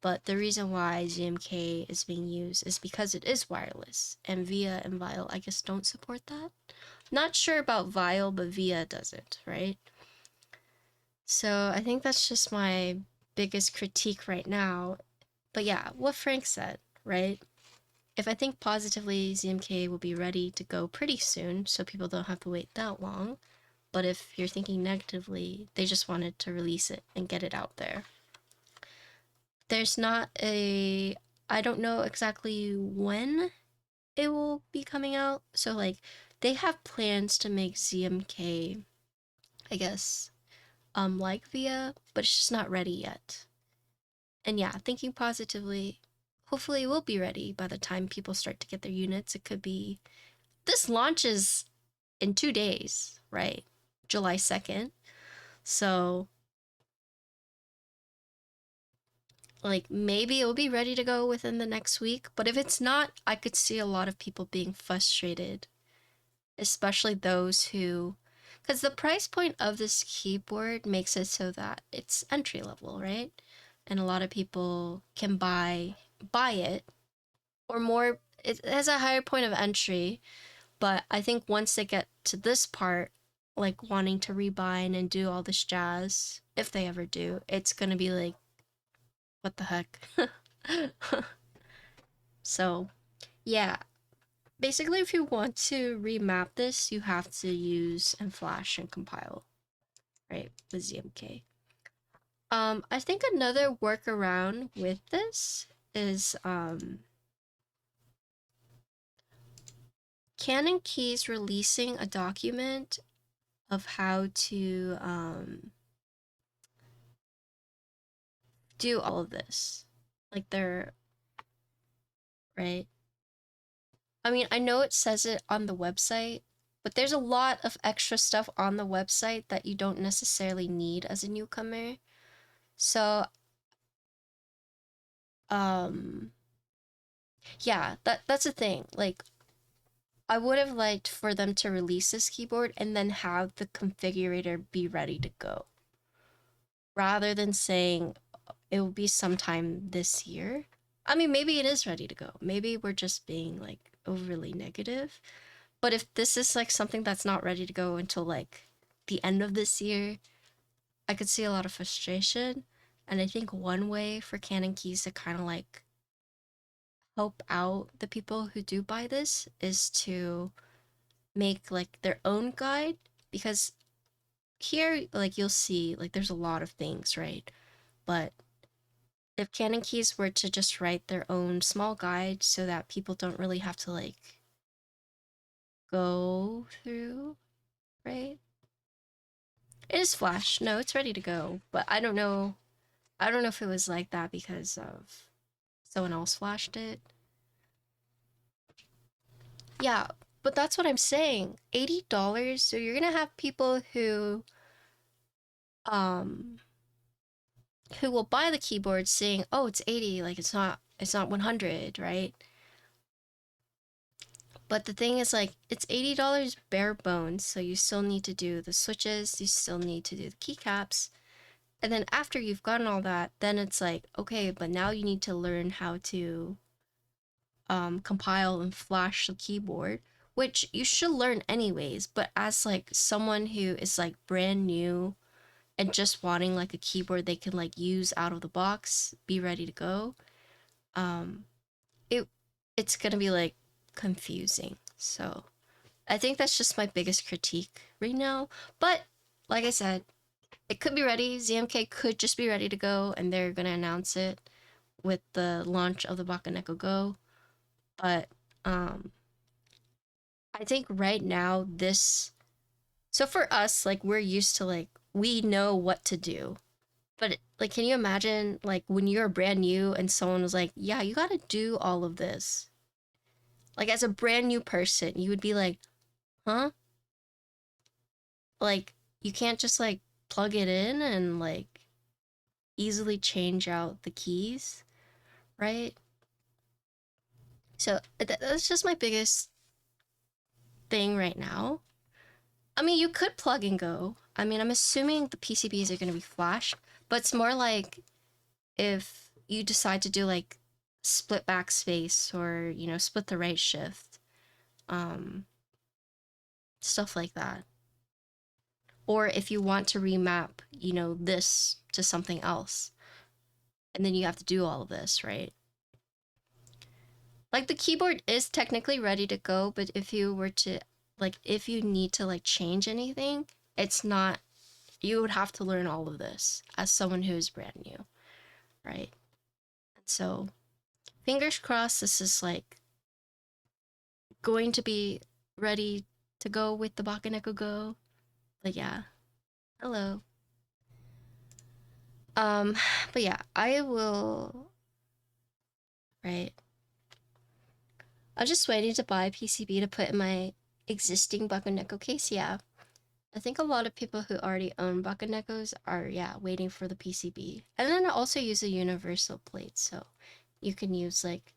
But the reason why GMK is being used is because it is wireless, and VIA and Vial, I guess, don't support that. Not sure about Vial, but VIA doesn't, right? So I think that's just my biggest critique right now. But yeah, what Frank said, right? If I think positively, ZMK will be ready to go pretty soon, so people don't have to wait that long. But if you're thinking negatively, they just wanted to release it and get it out there. There's not a... I don't know exactly when it will be coming out. So like, they have plans to make ZMK, I guess, like VIA, but it's just not ready yet. And yeah, thinking positively, hopefully it will be ready by the time people start to get their units. It could be... This launches in 2 days, right? July 2nd. So, like, maybe it'll be ready to go within the next week. But if it's not, I could see a lot of people being frustrated. Especially those who... Because the price point of this keyboard makes it so that it's entry level, right? And a lot of people can buy it, or more. It has a higher point of entry, but I think once they get to this part, like wanting to rebind and do all this jazz, if they ever do, it's gonna be like, what the heck? So, yeah. Basically, if you want to remap this, you have to use and flash and compile, right, with ZMK. I think another workaround with this is CanonKeys releasing a document of how to do all of this. Like they're... Right? I mean, I know it says it on the website, but there's a lot of extra stuff on the website that you don't necessarily need as a newcomer. So, yeah, that's the thing. Like, I would have liked for them to release this keyboard and then have the configurator be ready to go, rather than saying it will be sometime this year. I mean, maybe it is ready to go. Maybe we're just being like overly negative. But if this is like something that's not ready to go until like the end of this year, I could see a lot of frustration. And I think one way for CanonKeys to kind of like help out the people who do buy this is to make like their own guide, because here, like, you'll see like there's a lot of things, right? But if CanonKeys were to just write their own small guide so that people don't really have to like go through, right? It is Flash. No, it's ready to go. But I don't know. I don't know if it was like that because of someone else flashed it. Yeah, but that's what I'm saying. $80. So you're gonna have people um who will buy the keyboard saying, "Oh, it's 80, like it's not 100, right?" But the thing is, like, it's $80 bare bones, so you still need to do the switches, you still need to do the keycaps. And then after you've gotten all that, then it's like, okay, but now you need to learn how to compile and flash the keyboard, which you should learn anyways. But as like someone who is like brand new and just wanting like a keyboard they can like use out of the box, be ready to go, um, it's gonna be like confusing. So I think that's just my biggest critique right now. But like I said, it could be ready. ZMK could just be ready to go, and they're gonna announce it with the launch of the BaKenekOGO. But I think right now this. So for us, like we're used to like we know what to do. But like, can you imagine like when you're brand new and someone was like, "Yeah, you gotta do all of this." Like as a brand new person, you would be like, "Huh?" Like you can't just like plug it in and like easily change out the keys, right? So that's just my biggest thing right now. I mean, you could plug and go. I mean, I'm assuming the PCBs are going to be flashed, but it's more like if you decide to do like split backspace or, you know, split the right shift, um, stuff like that. Or if you want to remap, you know, this to something else, and then you have to do all of this, right? Like the keyboard is technically ready to go, but if you were to like if you need to like change anything, it's not, you would have to learn all of this as someone who is brand new, right? And so fingers crossed this is like going to be ready to go with the BakenekeGO. But yeah. Hello. Um but yeah, I will, right. I'm just waiting to buy a PCB to put in my existing BakeneKO case, yeah. I think a lot of people who already own BakeneKOs are, yeah, waiting for the PCB. And then I also use a universal plate, so you can use like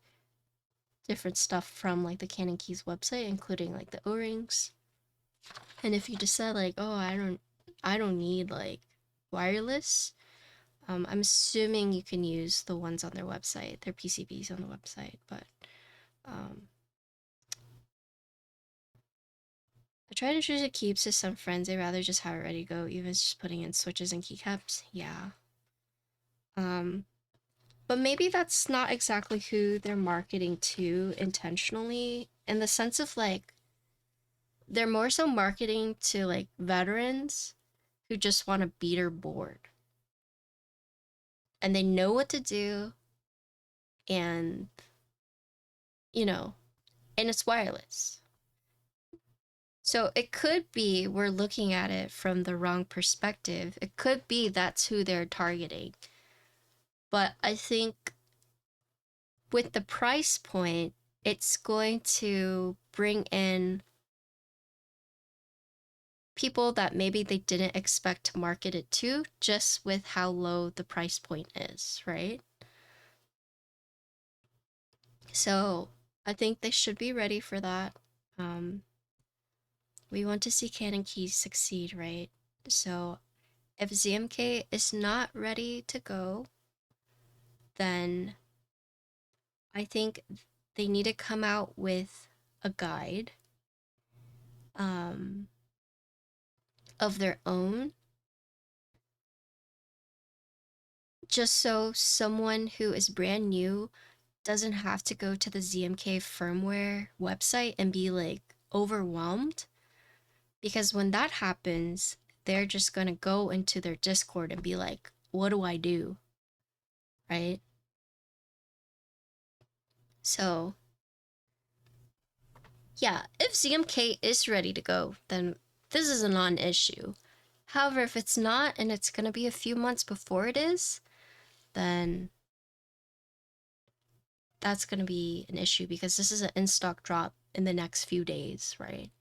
different stuff from like the CanonKeys website, including like the O-rings. And if you decide like, oh, I don't need like wireless, I'm assuming you can use the ones on their website, their PCBs on the website. But um, I try to choose a keeps to some friends. They rather just have it ready to go, even just putting in switches and keycaps. Yeah. Um, but maybe that's not exactly who they're marketing to intentionally, in the sense of like they're more so marketing to like veterans who just want a beater board and they know what to do, and you know, and it's wireless. So it could be we're looking at it from the wrong perspective. It could be that's who they're targeting. But I think with the price point, it's going to bring in people that maybe they didn't expect to market it to, just with how low the price point is, right? So I think they should be ready for that. Um, we want to see CanonKeys succeed, right? So if ZMK is not ready to go, then I think they need to come out with a guide um, of their own, just so someone who is brand new doesn't have to go to the ZMK firmware website and be like overwhelmed. Because when that happens, they're just gonna go into their Discord and be like, what do I do? Right? So, yeah, if ZMK is ready to go, then this is a non issue. However, if it's not and it's gonna be a few months before it is, then that's gonna be an issue because this is an in stock drop in the next few days, right?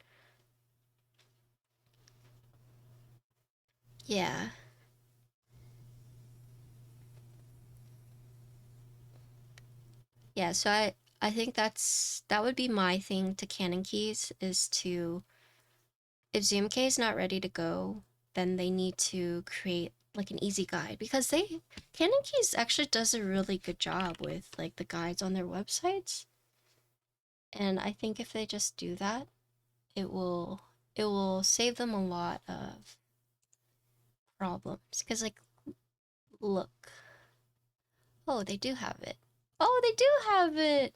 Yeah. Yeah, so I think that would be my thing to CanonKeys, is to, if ZMK is not ready to go, then they need to create like an easy guide, because they CanonKeys actually does a really good job with like the guides on their websites. And I think if they just do that, it will save them a lot of problems. Because like, look, oh, they do have it. Oh, they do have it.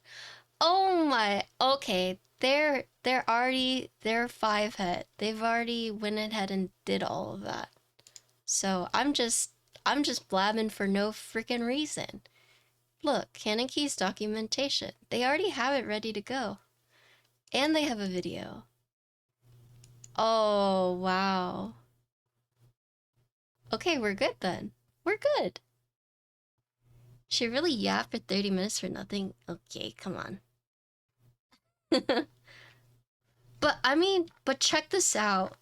Oh my, okay. They're 5 head. They've already went ahead and did all of that. So I'm just blabbing for no freaking reason. Look, CanonKeys documentation. They already have it ready to go. And they have a video. Oh, wow. Okay, we're good then. We're good. She really yapped for 30 minutes for nothing? Okay, come on. But I mean, but check this out.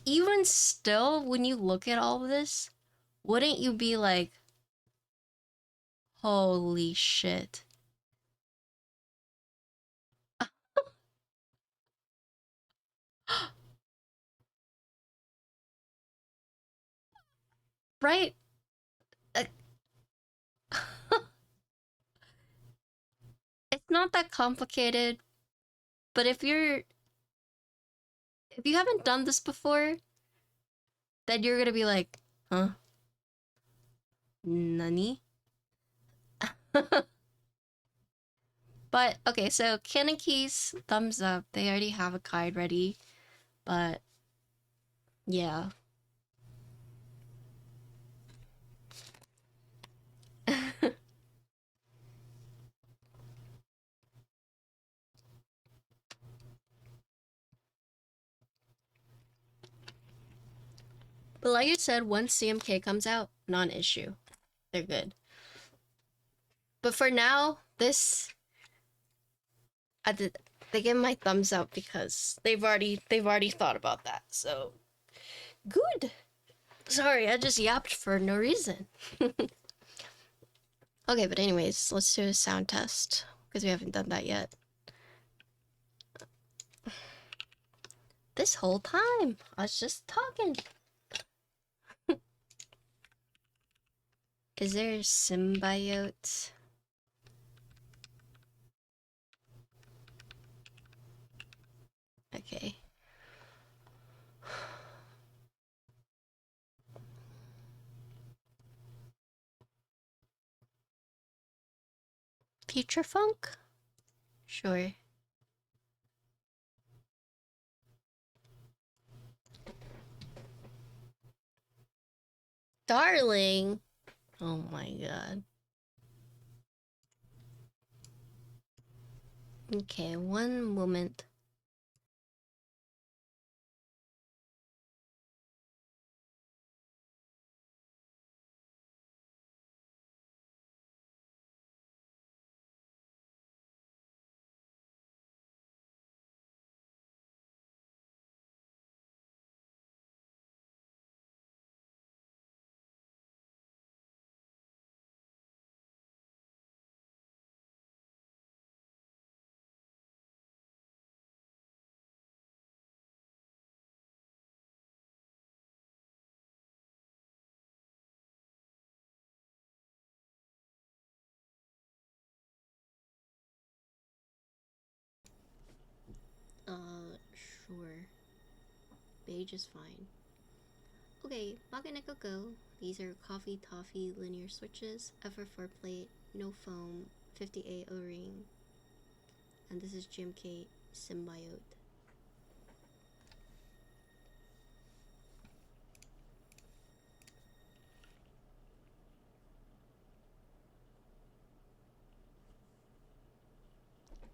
Even still, when you look at all of this, wouldn't you be like, holy shit. Right? Uh, it's not that complicated, but if you haven't done this before, then you're gonna be like, huh? Nani? But okay, so CanonKeys, thumbs up. They already have a guide ready, but yeah. But like I said, once CMK comes out, non-issue. They're good. But for now, this they give my thumbs up because they've already thought about that. So good. Sorry, I just yapped for no reason. Okay, but anyways, let's do a sound test because we haven't done that yet. This whole time, I was just talking. Is there a symbiote? Okay. Future funk? Sure. Darling! Oh my god. Okay, one moment. Sure. Beige is fine. Okay, BaKenekOGO. These are coffee toffee linear switches, FR4 plate, no foam, 50A O-ring, and this is GMK Symbiote.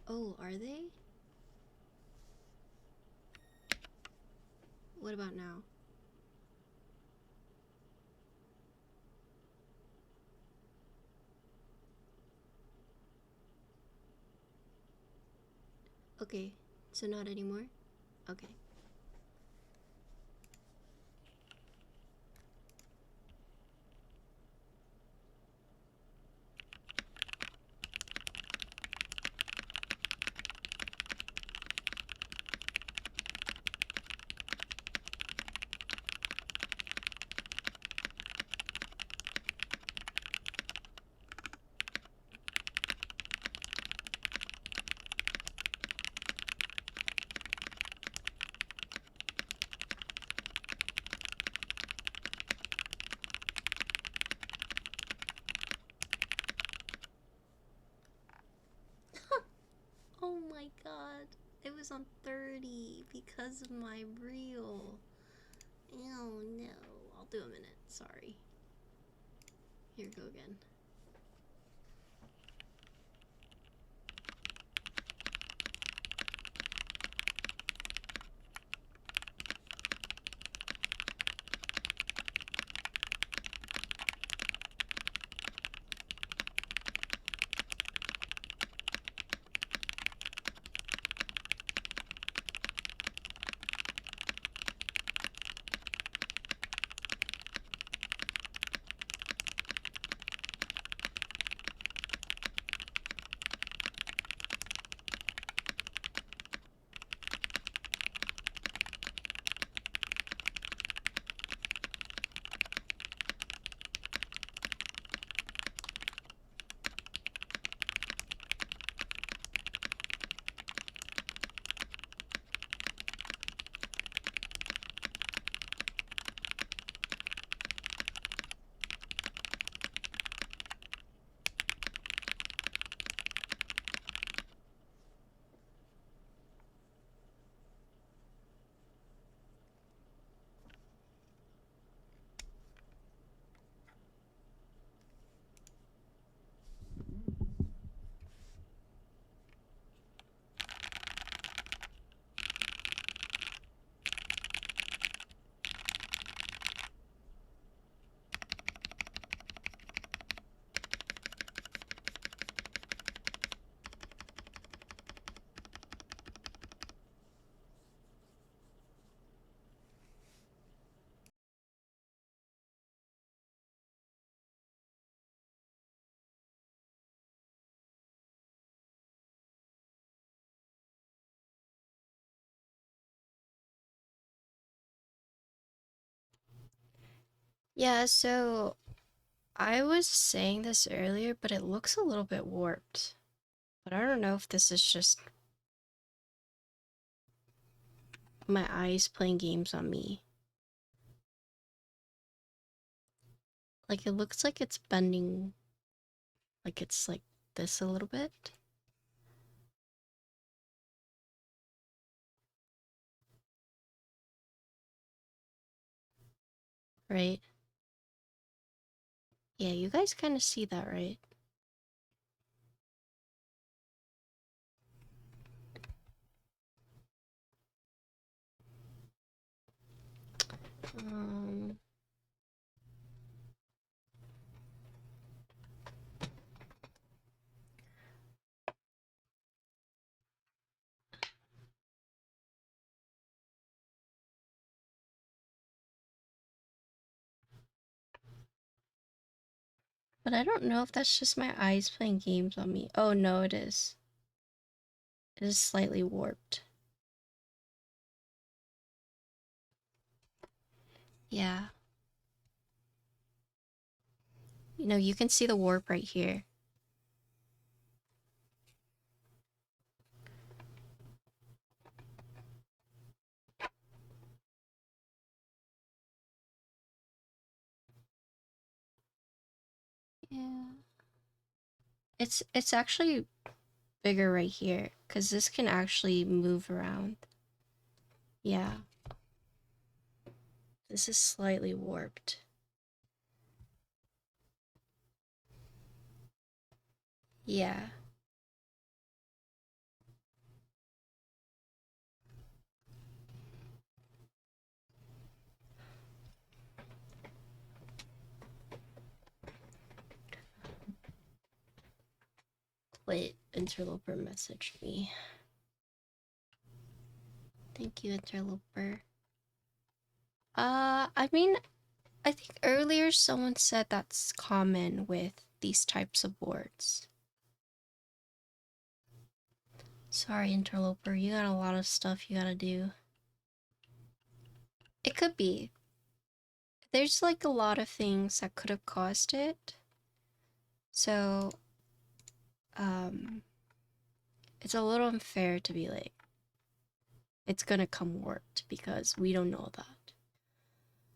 Oh, are they? What about now? Okay, so not anymore? Okay. is on 30 because of my reel. Oh no. I'll do a minute. Sorry. Here we go again. Yeah, so I was saying this earlier, but it looks a little bit warped. But I don't know if this is just my eyes playing games on me. Like, it looks like it's bending, like it's like this a little bit. Right? Yeah, you guys kind of see that, right? Um, but I don't know if that's just my eyes playing games on me. Oh no, it is. It is slightly warped. Yeah. You know, you can see the warp right here. Yeah. It's actually bigger right here, because this can actually move around. Yeah. This is slightly warped. Yeah. Wait, Interloper messaged me. Thank you, Interloper. I mean, I think earlier someone said that's common with these types of boards. Sorry, Interloper, you got a lot of stuff you gotta do. It could be. There's like a lot of things that could have caused it. So, it's a little unfair to be like, it's gonna come warped, because we don't know that.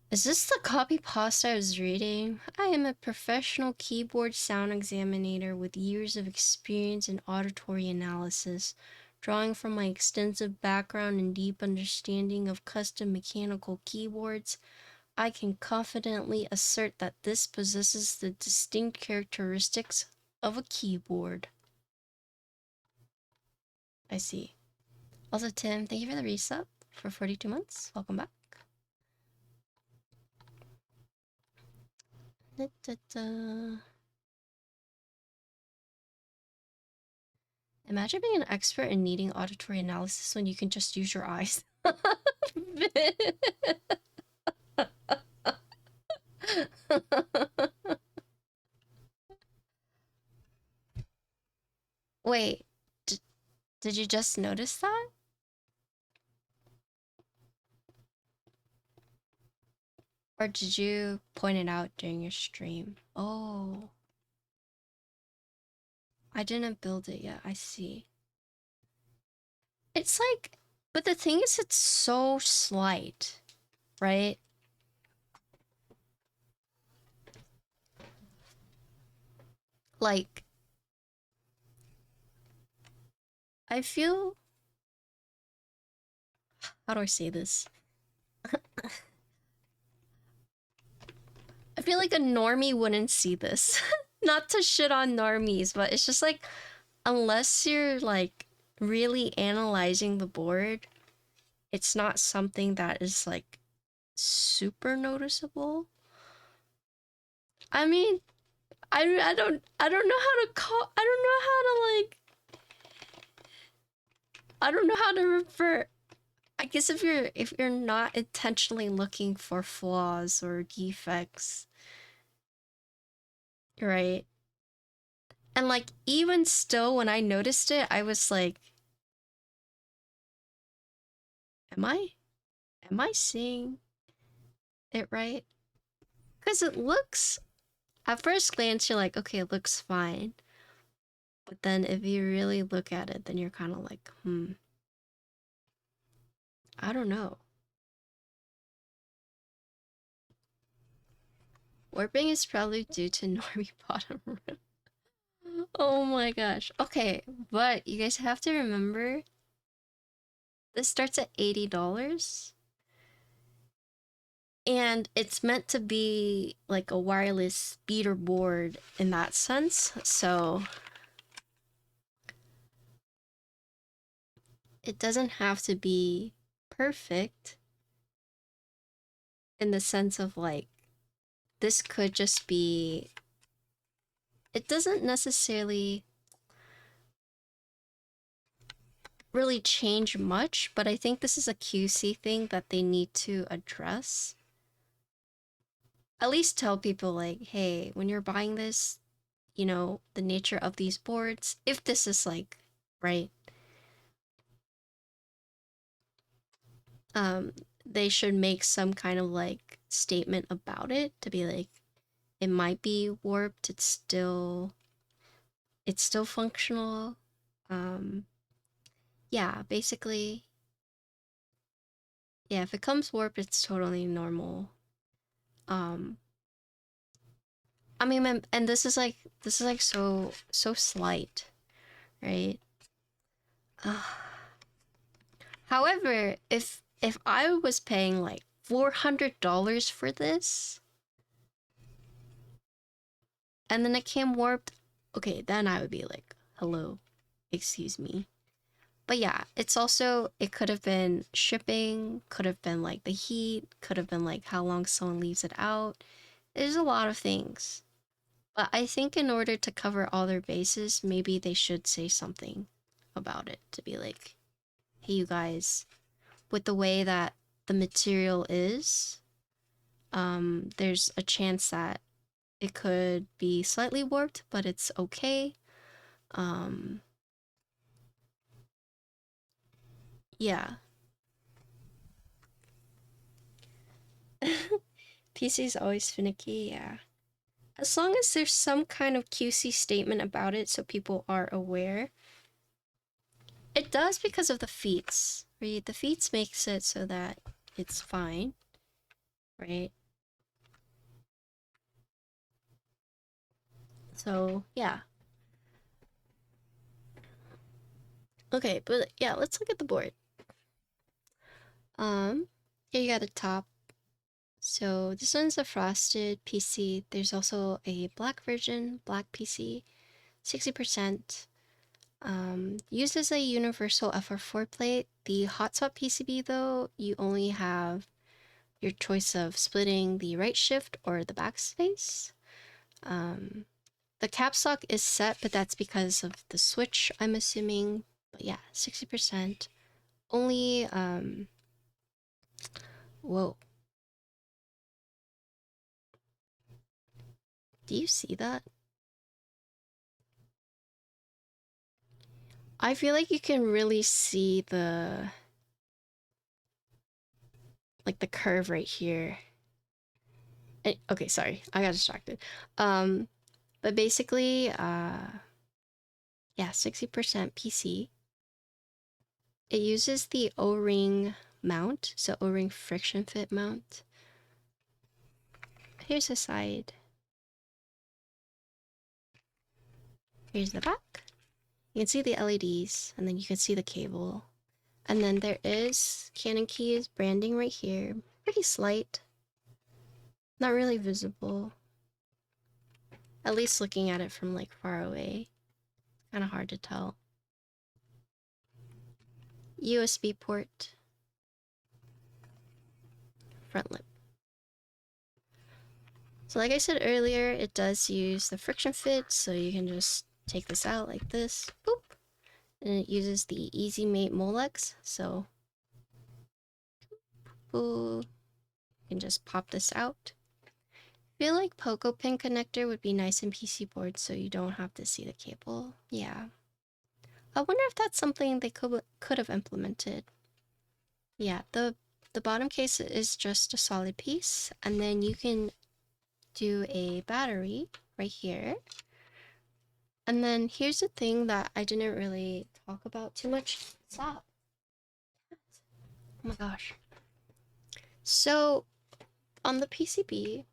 Is this the copy pasta I was reading? I am a professional keyboard sound examiner with years of experience in auditory analysis, Drawing from my extensive background and deep understanding of custom mechanical keyboards, I can confidently assert that this possesses the distinct characteristics of a keyboard. I see. Also, Tim, thank you for the resub for 42 months. Welcome back. Da, da, da. Imagine being an expert and needing auditory analysis when you can just use your eyes. Wait, did you just notice that? Or did you point it out during your stream? Oh. I didn't build it yet, I see. It's like, but the thing is, it's so slight, right? Like, I feel... How do I say this? I feel like a normie wouldn't see this. Not to shit on normies, but it's just like, unless you're like really analyzing the board, it's not something that is like super noticeable. I mean, I don't know how to call, I don't know how to like, I don't know how to refer. I guess if you're not intentionally looking for flaws or defects, right? And like even still when I noticed it, I was like, am I seeing it right? Because it looks, at first glance you're like, okay, it looks fine. But then if you really look at it, then you're kind of like, I don't know. Warping is probably due to normie bottom rip. Oh my gosh. Okay, but you guys have to remember, this starts at $80. And it's meant to be like a wireless speeder board in that sense. So it doesn't have to be perfect in the sense of like, this could just be, it doesn't necessarily really change much, but I think this is a QC thing that they need to address. At least tell people like, hey, when you're buying this, you know, the nature of these boards, if this is like, right, they should make some kind of like statement about it to be like, it might be warped, it's still functional. Yeah, basically, yeah, if it comes warped, it's totally normal. I mean, and this is like so slight, right? However, if I was paying like $400 for this, and then it came warped, okay, then I would be like, hello, excuse me. But yeah, it's also, it could have been shipping, could have been like the heat, could have been like how long someone leaves it out. There's a lot of things. But I think in order to cover all their bases, maybe they should say something about it to be like, hey, you guys, with the way that the material is, there's a chance that it could be slightly warped, but it's okay. Yeah. PC's always finicky, yeah. As long as there's some kind of QC statement about it so people are aware. It does because of the feats, right? The feats makes it so that it's fine, right? So, yeah. Okay, but yeah, let's look at the board. Here you got a top. So this one's a frosted PC. There's also a black version, black PC, 60%. Used as a universal FR4 plate. The hotspot PCB though, you only have your choice of splitting the right shift or the backspace. The caps lock is set, but that's because of the switch, I'm assuming. But yeah, 60%. Only, whoa. Do you see that? I feel like you can really see the, like the curve right here. Okay, sorry, I got distracted. But basically, yeah, 60% PC. It uses the O-ring mount, so O-ring friction fit mount. Here's the side. Here's the back. You can see the LEDs, and then you can see the cable. And then there is CanonKeys branding right here. Pretty slight. Not really visible. At least looking at it from like far away. Kind of hard to tell. USB port. Front lip. So like I said earlier, it does use the friction fit, so you can just take this out like this. Boop. And it uses the Easy Mate Molex, so you can just pop this out. I feel like Poco pin connector would be nice in PC boards so you don't have to see the cable. Yeah. I wonder if that's something they could have implemented. Yeah, the bottom case is just a solid piece, and then you can do a battery right here. And then here's the thing that I didn't really talk about too much. Stop. Oh my gosh. So on the PCB,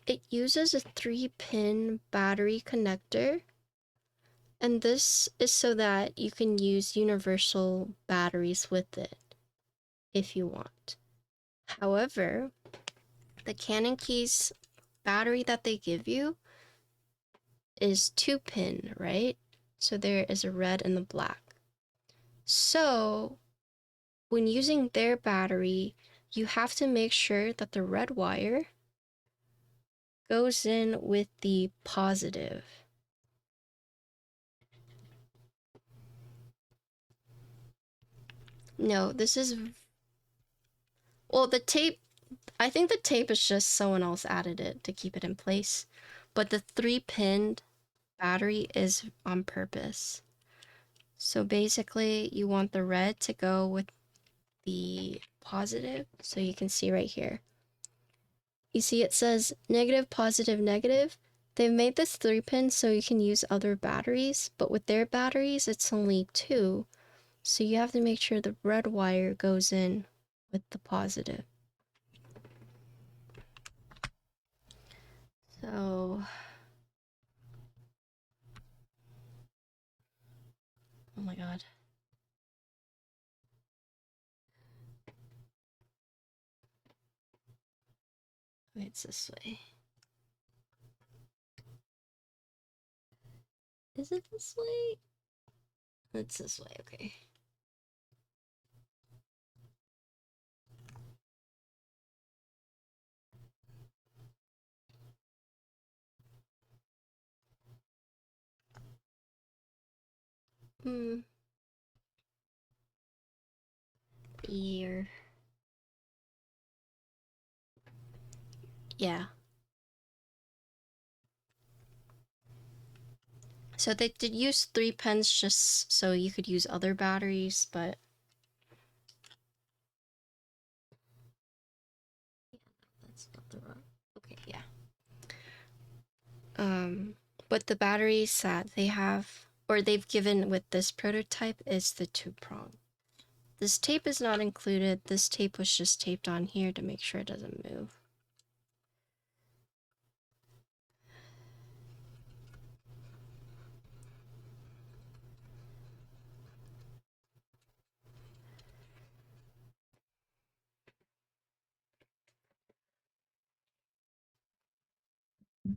it uses a 3-pin battery connector. And this is so that you can use universal batteries with it if you want. However, the CanonKeys battery that they give you is 2-pin, right? So there is a red and the black. So when using their battery, you have to make sure that the red wire goes in with the positive. No, this is... Well, the tape... I think the tape is just someone else added it to keep it in place. But the 3-pinned battery is on purpose. So basically, you want the red to go with the positive. So you can see right here. You see it says negative, positive, negative. They've made this 3-pin so you can use other batteries, but with their batteries, it's only 2. So you have to make sure the red wire goes in with the positive. So, oh my god. Wait, it's this way. Is it this way? It's this way, okay. Here. Yeah. So they did use 3 pens just so you could use other batteries, but... That's not the wrong... Okay, yeah. But the batteries that they have, or they've given with this prototype, is the 2-prong. This tape is not included. This tape was just taped on here to make sure it doesn't move.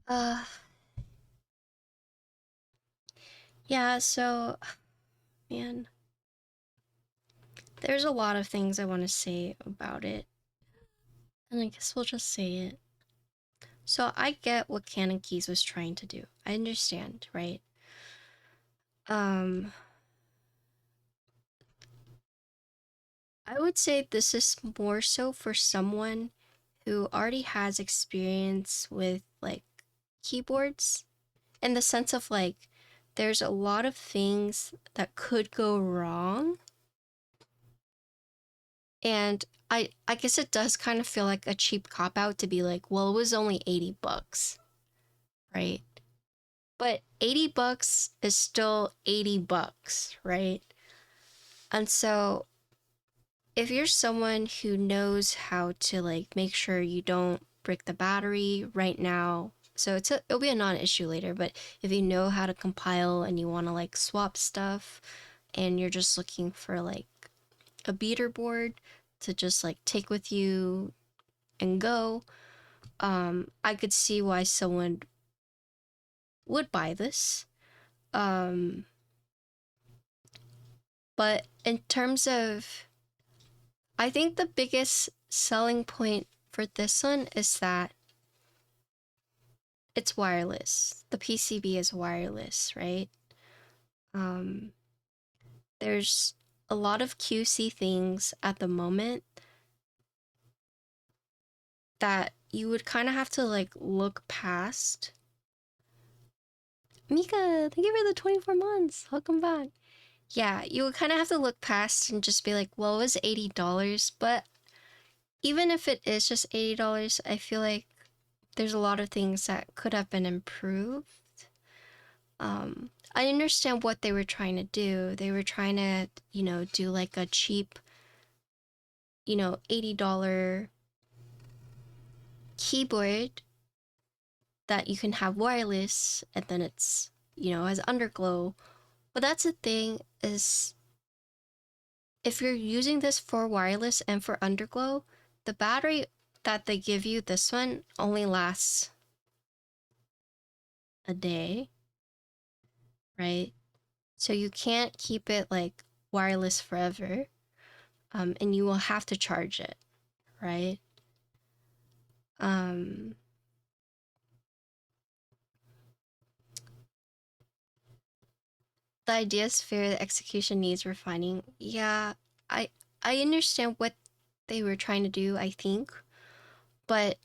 Uh, yeah, so, man, there's a lot of things I want to say about it, and I guess we'll just say it. So I get what CanonKeys was trying to do. I understand, right? Um, I would say this is more so for someone who already has experience with like keyboards, in the sense of like there's a lot of things that could go wrong, and I guess it does kind of feel like a cheap cop out to be like, well, it was only $80, right? But $80 is still $80, right? And so if you're someone who knows how to like make sure you don't break the battery right now, so it'll be a non-issue later, but if you know how to compile and you want to like swap stuff and you're just looking for like a beater board to just like take with you and go, I could see why someone would buy this. Um, but in terms of, I think the biggest selling point for this one is that it's wireless. The PCB is wireless, right? Um, there's a lot of QC things at the moment that you would kind of have to like look past. Mika, thank you for the 24 months. Welcome back. Yeah, you would kind of have to look past and just be like, well, it was $80. But even if it is just $80, I feel like there's a lot of things that could have been improved. I understand what they were trying to do. They were trying to, do like a cheap, $80 keyboard that you can have wireless, and then it's, has underglow. But that's the thing is, if you're using this for wireless and for underglow, the battery that they give you, this one, only lasts a day, right? So you can't keep it like wireless forever, and you will have to charge it, right? Um, the idea is fair, the execution needs refining. Yeah, I I understand what they were trying to do, I think, but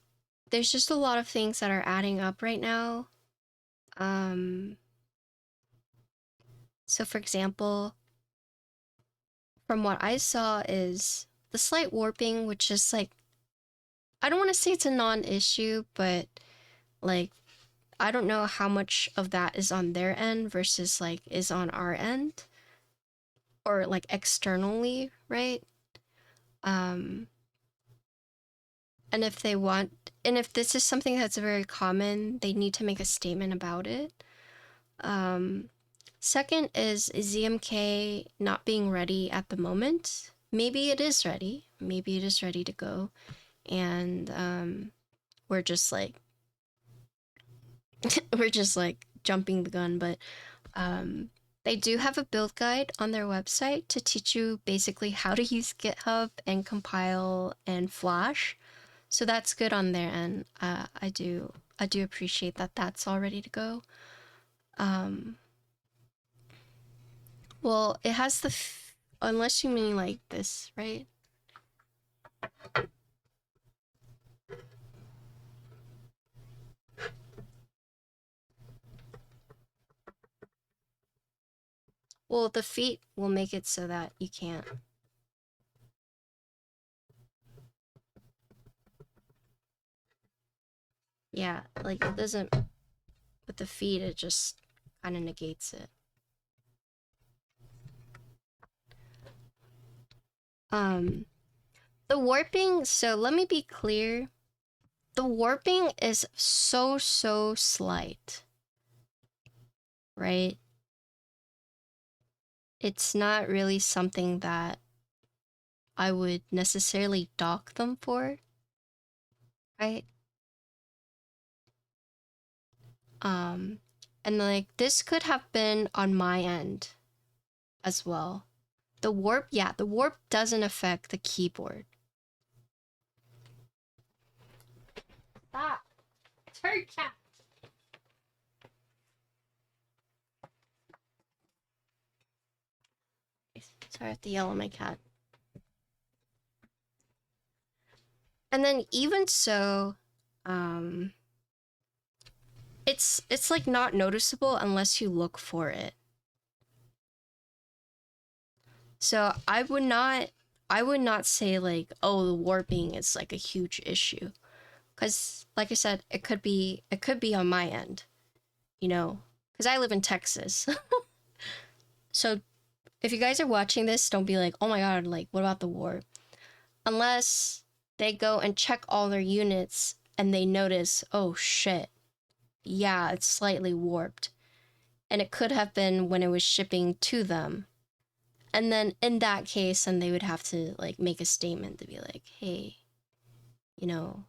there's just a lot of things that are adding up right now. Um, so for example, from what I saw is the slight warping, which is like, I don't want to say it's a non-issue, but like, I don't know how much of that is on their end versus like is on our end or like externally, right? Um, and if they want, and if this is something that's very common, they need to make a statement about it. Um, Second is ZMK not being ready at the moment. Maybe it is ready. Maybe it is ready to go. And we're just like, we're just like jumping the gun. But they do have a build guide on their website to teach you basically how to use GitHub and compile and Flash. So that's good on their end. I do appreciate that that's all ready to go. Um, well, it has the unless you mean like this, right? Well, the feet will make it so that you can't. Yeah, like it doesn't. With the feet, it just kind of negates it. Um, the warping. So let me be clear. The warping is so slight, right? It's not really something that I would necessarily dock them for, right? And like this could have been on my end as well. The warp, yeah, the warp doesn't affect the keyboard. Stop. Turd cat. Sorry, I have to yell at my cat. And then even so, it's like not noticeable unless you look for it. So I would not say like, oh, the warping is like a huge issue, because like I said, it could be on my end, you know, because I live in Texas. So if you guys are watching this, don't be like, oh my god, like what about the warp? Unless they go and check all their units and they notice, oh shit, yeah, it's slightly warped. And it could have been when it was shipping to them. And then in that case, then they would have to like make a statement to be like, hey, you know,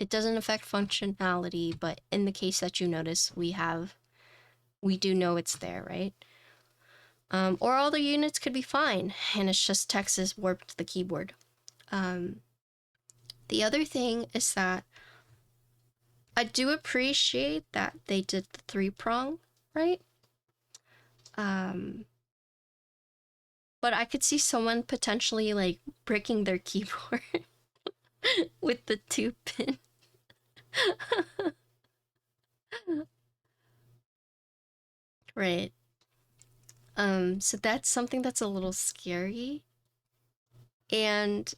it doesn't affect functionality, but in the case that you notice, we do know it's there, right? Or all the units could be fine, and it's just Texas warped the keyboard. The other thing is that I do appreciate that they did the 3-prong, right? But I could see someone potentially like breaking their keyboard with the 2-pin. Right. So that's something that's a little scary. And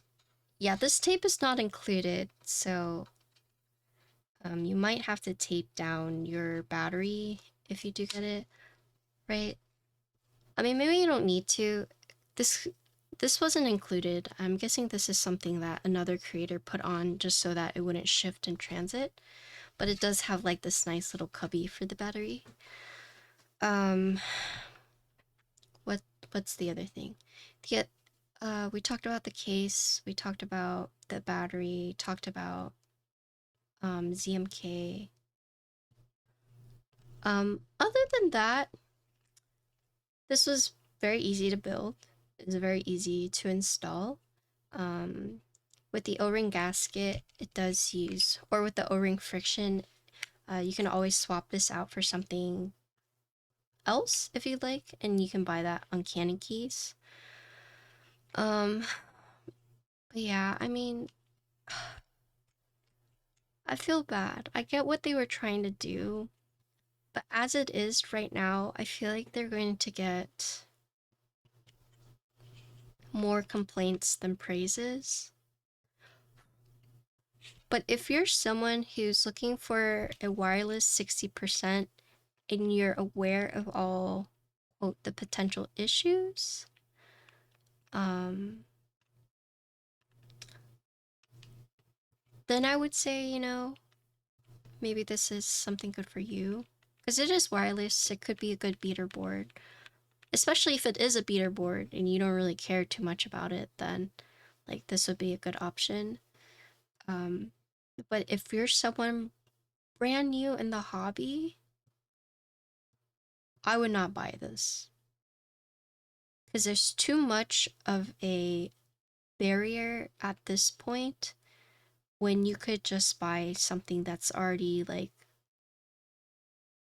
yeah, this tape is not included, so you might have to tape down your battery if you do get it, right? I mean, maybe you don't need to. This wasn't included. I'm guessing this is something that another creator put on just so that it wouldn't shift in transit. But it does have like this nice little cubby for the battery. What's the other thing? We talked about the case, we talked about the battery, talked about ZMK. Other than that, this was very easy to build. It was very easy to install. With the O-ring gasket, it does use, or with the O-ring friction, you can always swap this out for something else if you'd like, and you can buy that on CanonKeys. But yeah, I mean, I feel bad. I get what they were trying to do, but as it is right now, I feel like they're going to get more complaints than praises. But if you're someone who's looking for a wireless 60% and you're aware of all, quote, the potential issues, then I would say, you know, maybe this is something good for you. Because it is wireless, it could be a good beater board. Especially if it is a beater board and you don't really care too much about it, then like this would be a good option. But if you're someone brand new in the hobby, I would not buy this. Because there's too much of a barrier at this point when you could just buy something that's already like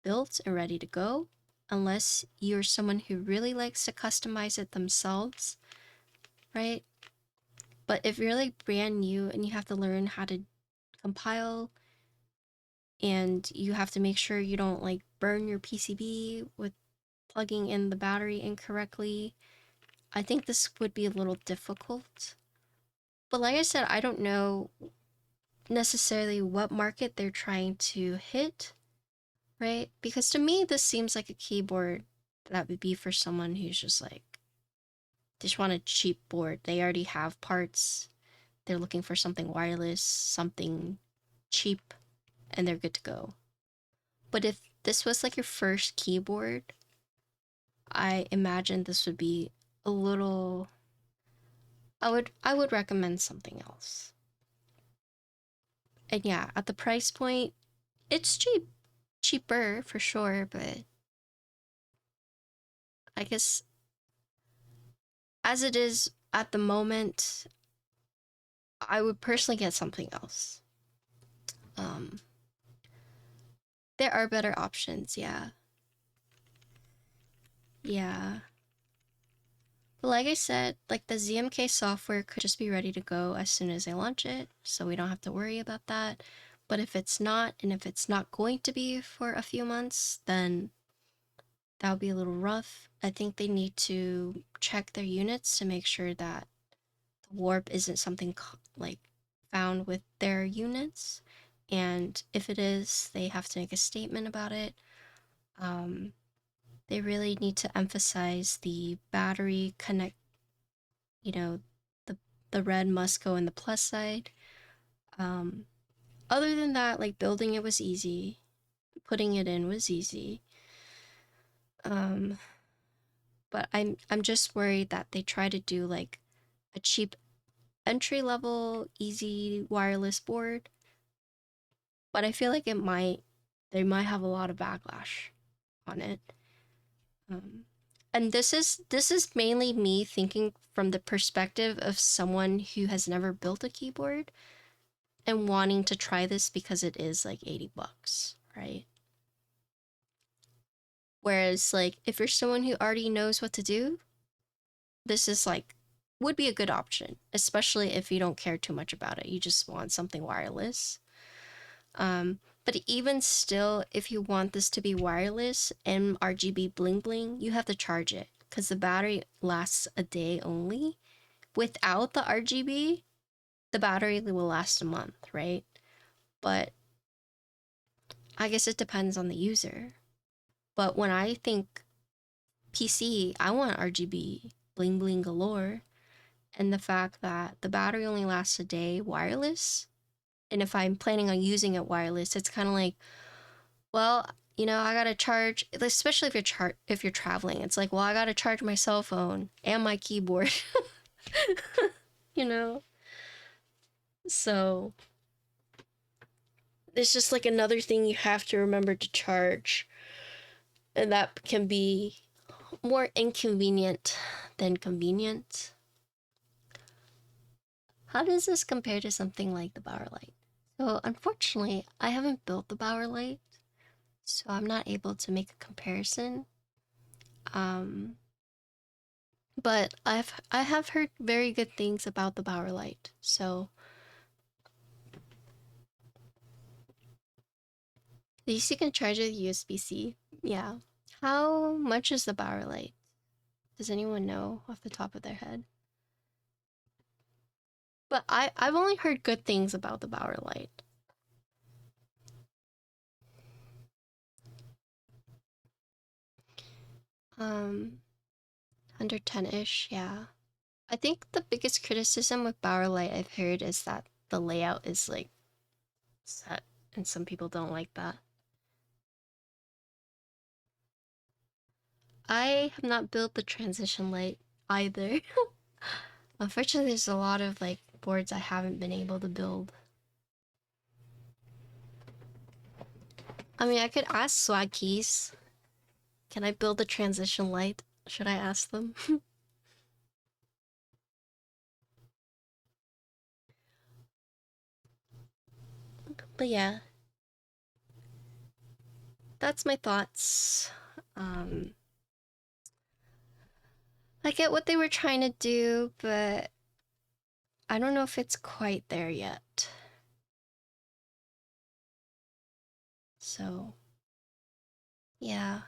built and ready to go, unless you're someone who really likes to customize it themselves, right? But if you're like brand new and you have to learn how to compile and you have to make sure you don't like burn your PCB with plugging in the battery incorrectly, I think this would be a little difficult. But like I said, I don't know necessarily what market they're trying to hit, right? Because to me, this seems like a keyboard that would be for someone who's just like, they just want a cheap board. They already have parts. They're looking for something wireless, something cheap, and they're good to go. But if this was like your first keyboard, I imagine this would be a little, I would recommend something else. And yeah, at the price point, It's cheaper for sure, but I guess as it is at the moment, I would personally get something else. Um, there are better options, yeah. Yeah. But like I said, like the ZMK software could just be ready to go as soon as they launch it, so we don't have to worry about that. But if it's not, and if it's not going to be for a few months, then that would be a little rough. I think they need to check their units to make sure that the warp isn't something like found with their units. And if it is, they have to make a statement about it. They really need to emphasize the battery connect, you know, the red must go in the plus side. Other than that, like building it was easy, putting it in was easy. But I'm just worried that they try to do like a cheap entry level easy wireless board, but I feel like they might have a lot of backlash on it. And this is mainly me thinking from the perspective of someone who has never built a keyboard and wanting to try this because it is like $80, right? Whereas like if you're someone who already knows what to do, this is like would be a good option, especially if you don't care too much about it. You just want something wireless. But even still, if you want this to be wireless and RGB bling bling, you have to charge it because the battery lasts a day only. Without the RGB, the battery will last a month, right? But I guess it depends on the user. But when I think PC, I want RGB bling bling galore. And the fact that the battery only lasts a day wireless, and if I'm planning on using it wireless, it's kind of like, well, I gotta charge, especially if you're traveling. It's like, well, I gotta charge my cell phone and my keyboard, you know. So it's just like another thing you have to remember to charge, and that can be more inconvenient than convenient. How does this compare to something like the Bower Light? So unfortunately, I haven't built the Bower Light, so I'm not able to make a comparison. But I have heard very good things about the Bower Light, so at least you can charge it with USB-C. Yeah. How much is the Bower Light? Does anyone know off the top of their head? But I've only heard good things about the Bower Light. Under 10-ish, yeah. I think the biggest criticism with Bower Light I've heard is that the layout is like set, and some people don't like that. I have not built the transition light either. Unfortunately, there's a lot of like boards I haven't been able to build. I mean, I could ask Swag Keys. Can I build a transition light? Should I ask them? But yeah, that's my thoughts. I get what they were trying to do, but I don't know if it's quite there yet. So, yeah.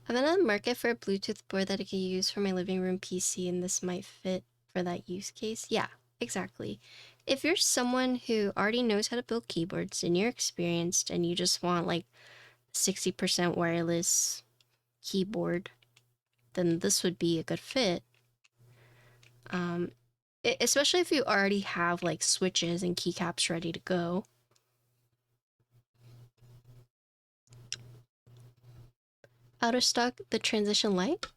I'm in the market for a Bluetooth board that I could use for my living room PC, and this might fit for that use case. Yeah, exactly. If you're someone who already knows how to build keyboards and you're experienced and you just want like 60% wireless keyboard, then this would be a good fit. Especially if you already have like switches and keycaps ready to go. out of stock the transition light.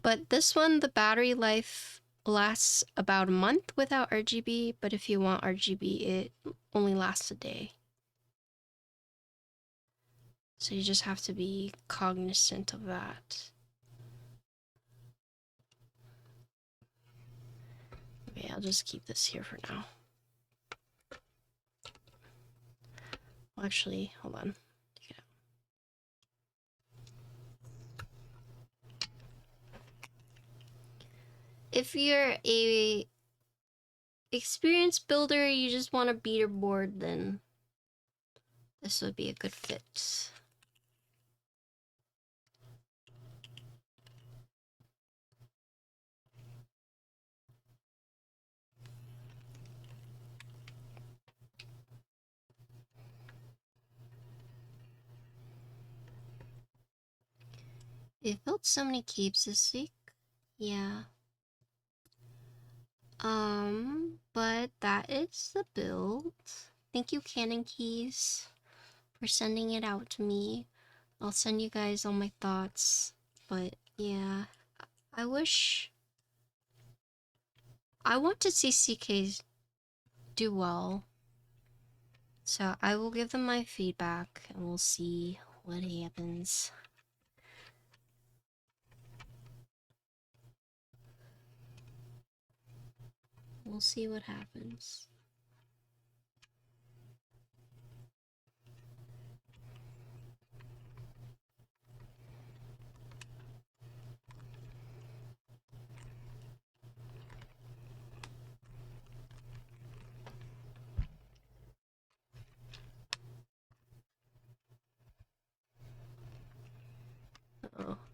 But this one, the battery life lasts about a month without RGB, but if you want RGB, it only lasts a day. So you just have to be cognizant of that. Okay, I'll just keep this here for now. Well, actually, hold on. Take it out. If you're a experienced builder, you just want a beater board, then this would be a good fit. It built so many keeps this week. Yeah. But that is the build. Thank you, CanonKeys, for sending it out to me. I'll send you guys all my thoughts. But yeah, I want to see CKs do well. So I will give them my feedback and we'll see what happens. We'll see what happens. Uh-oh.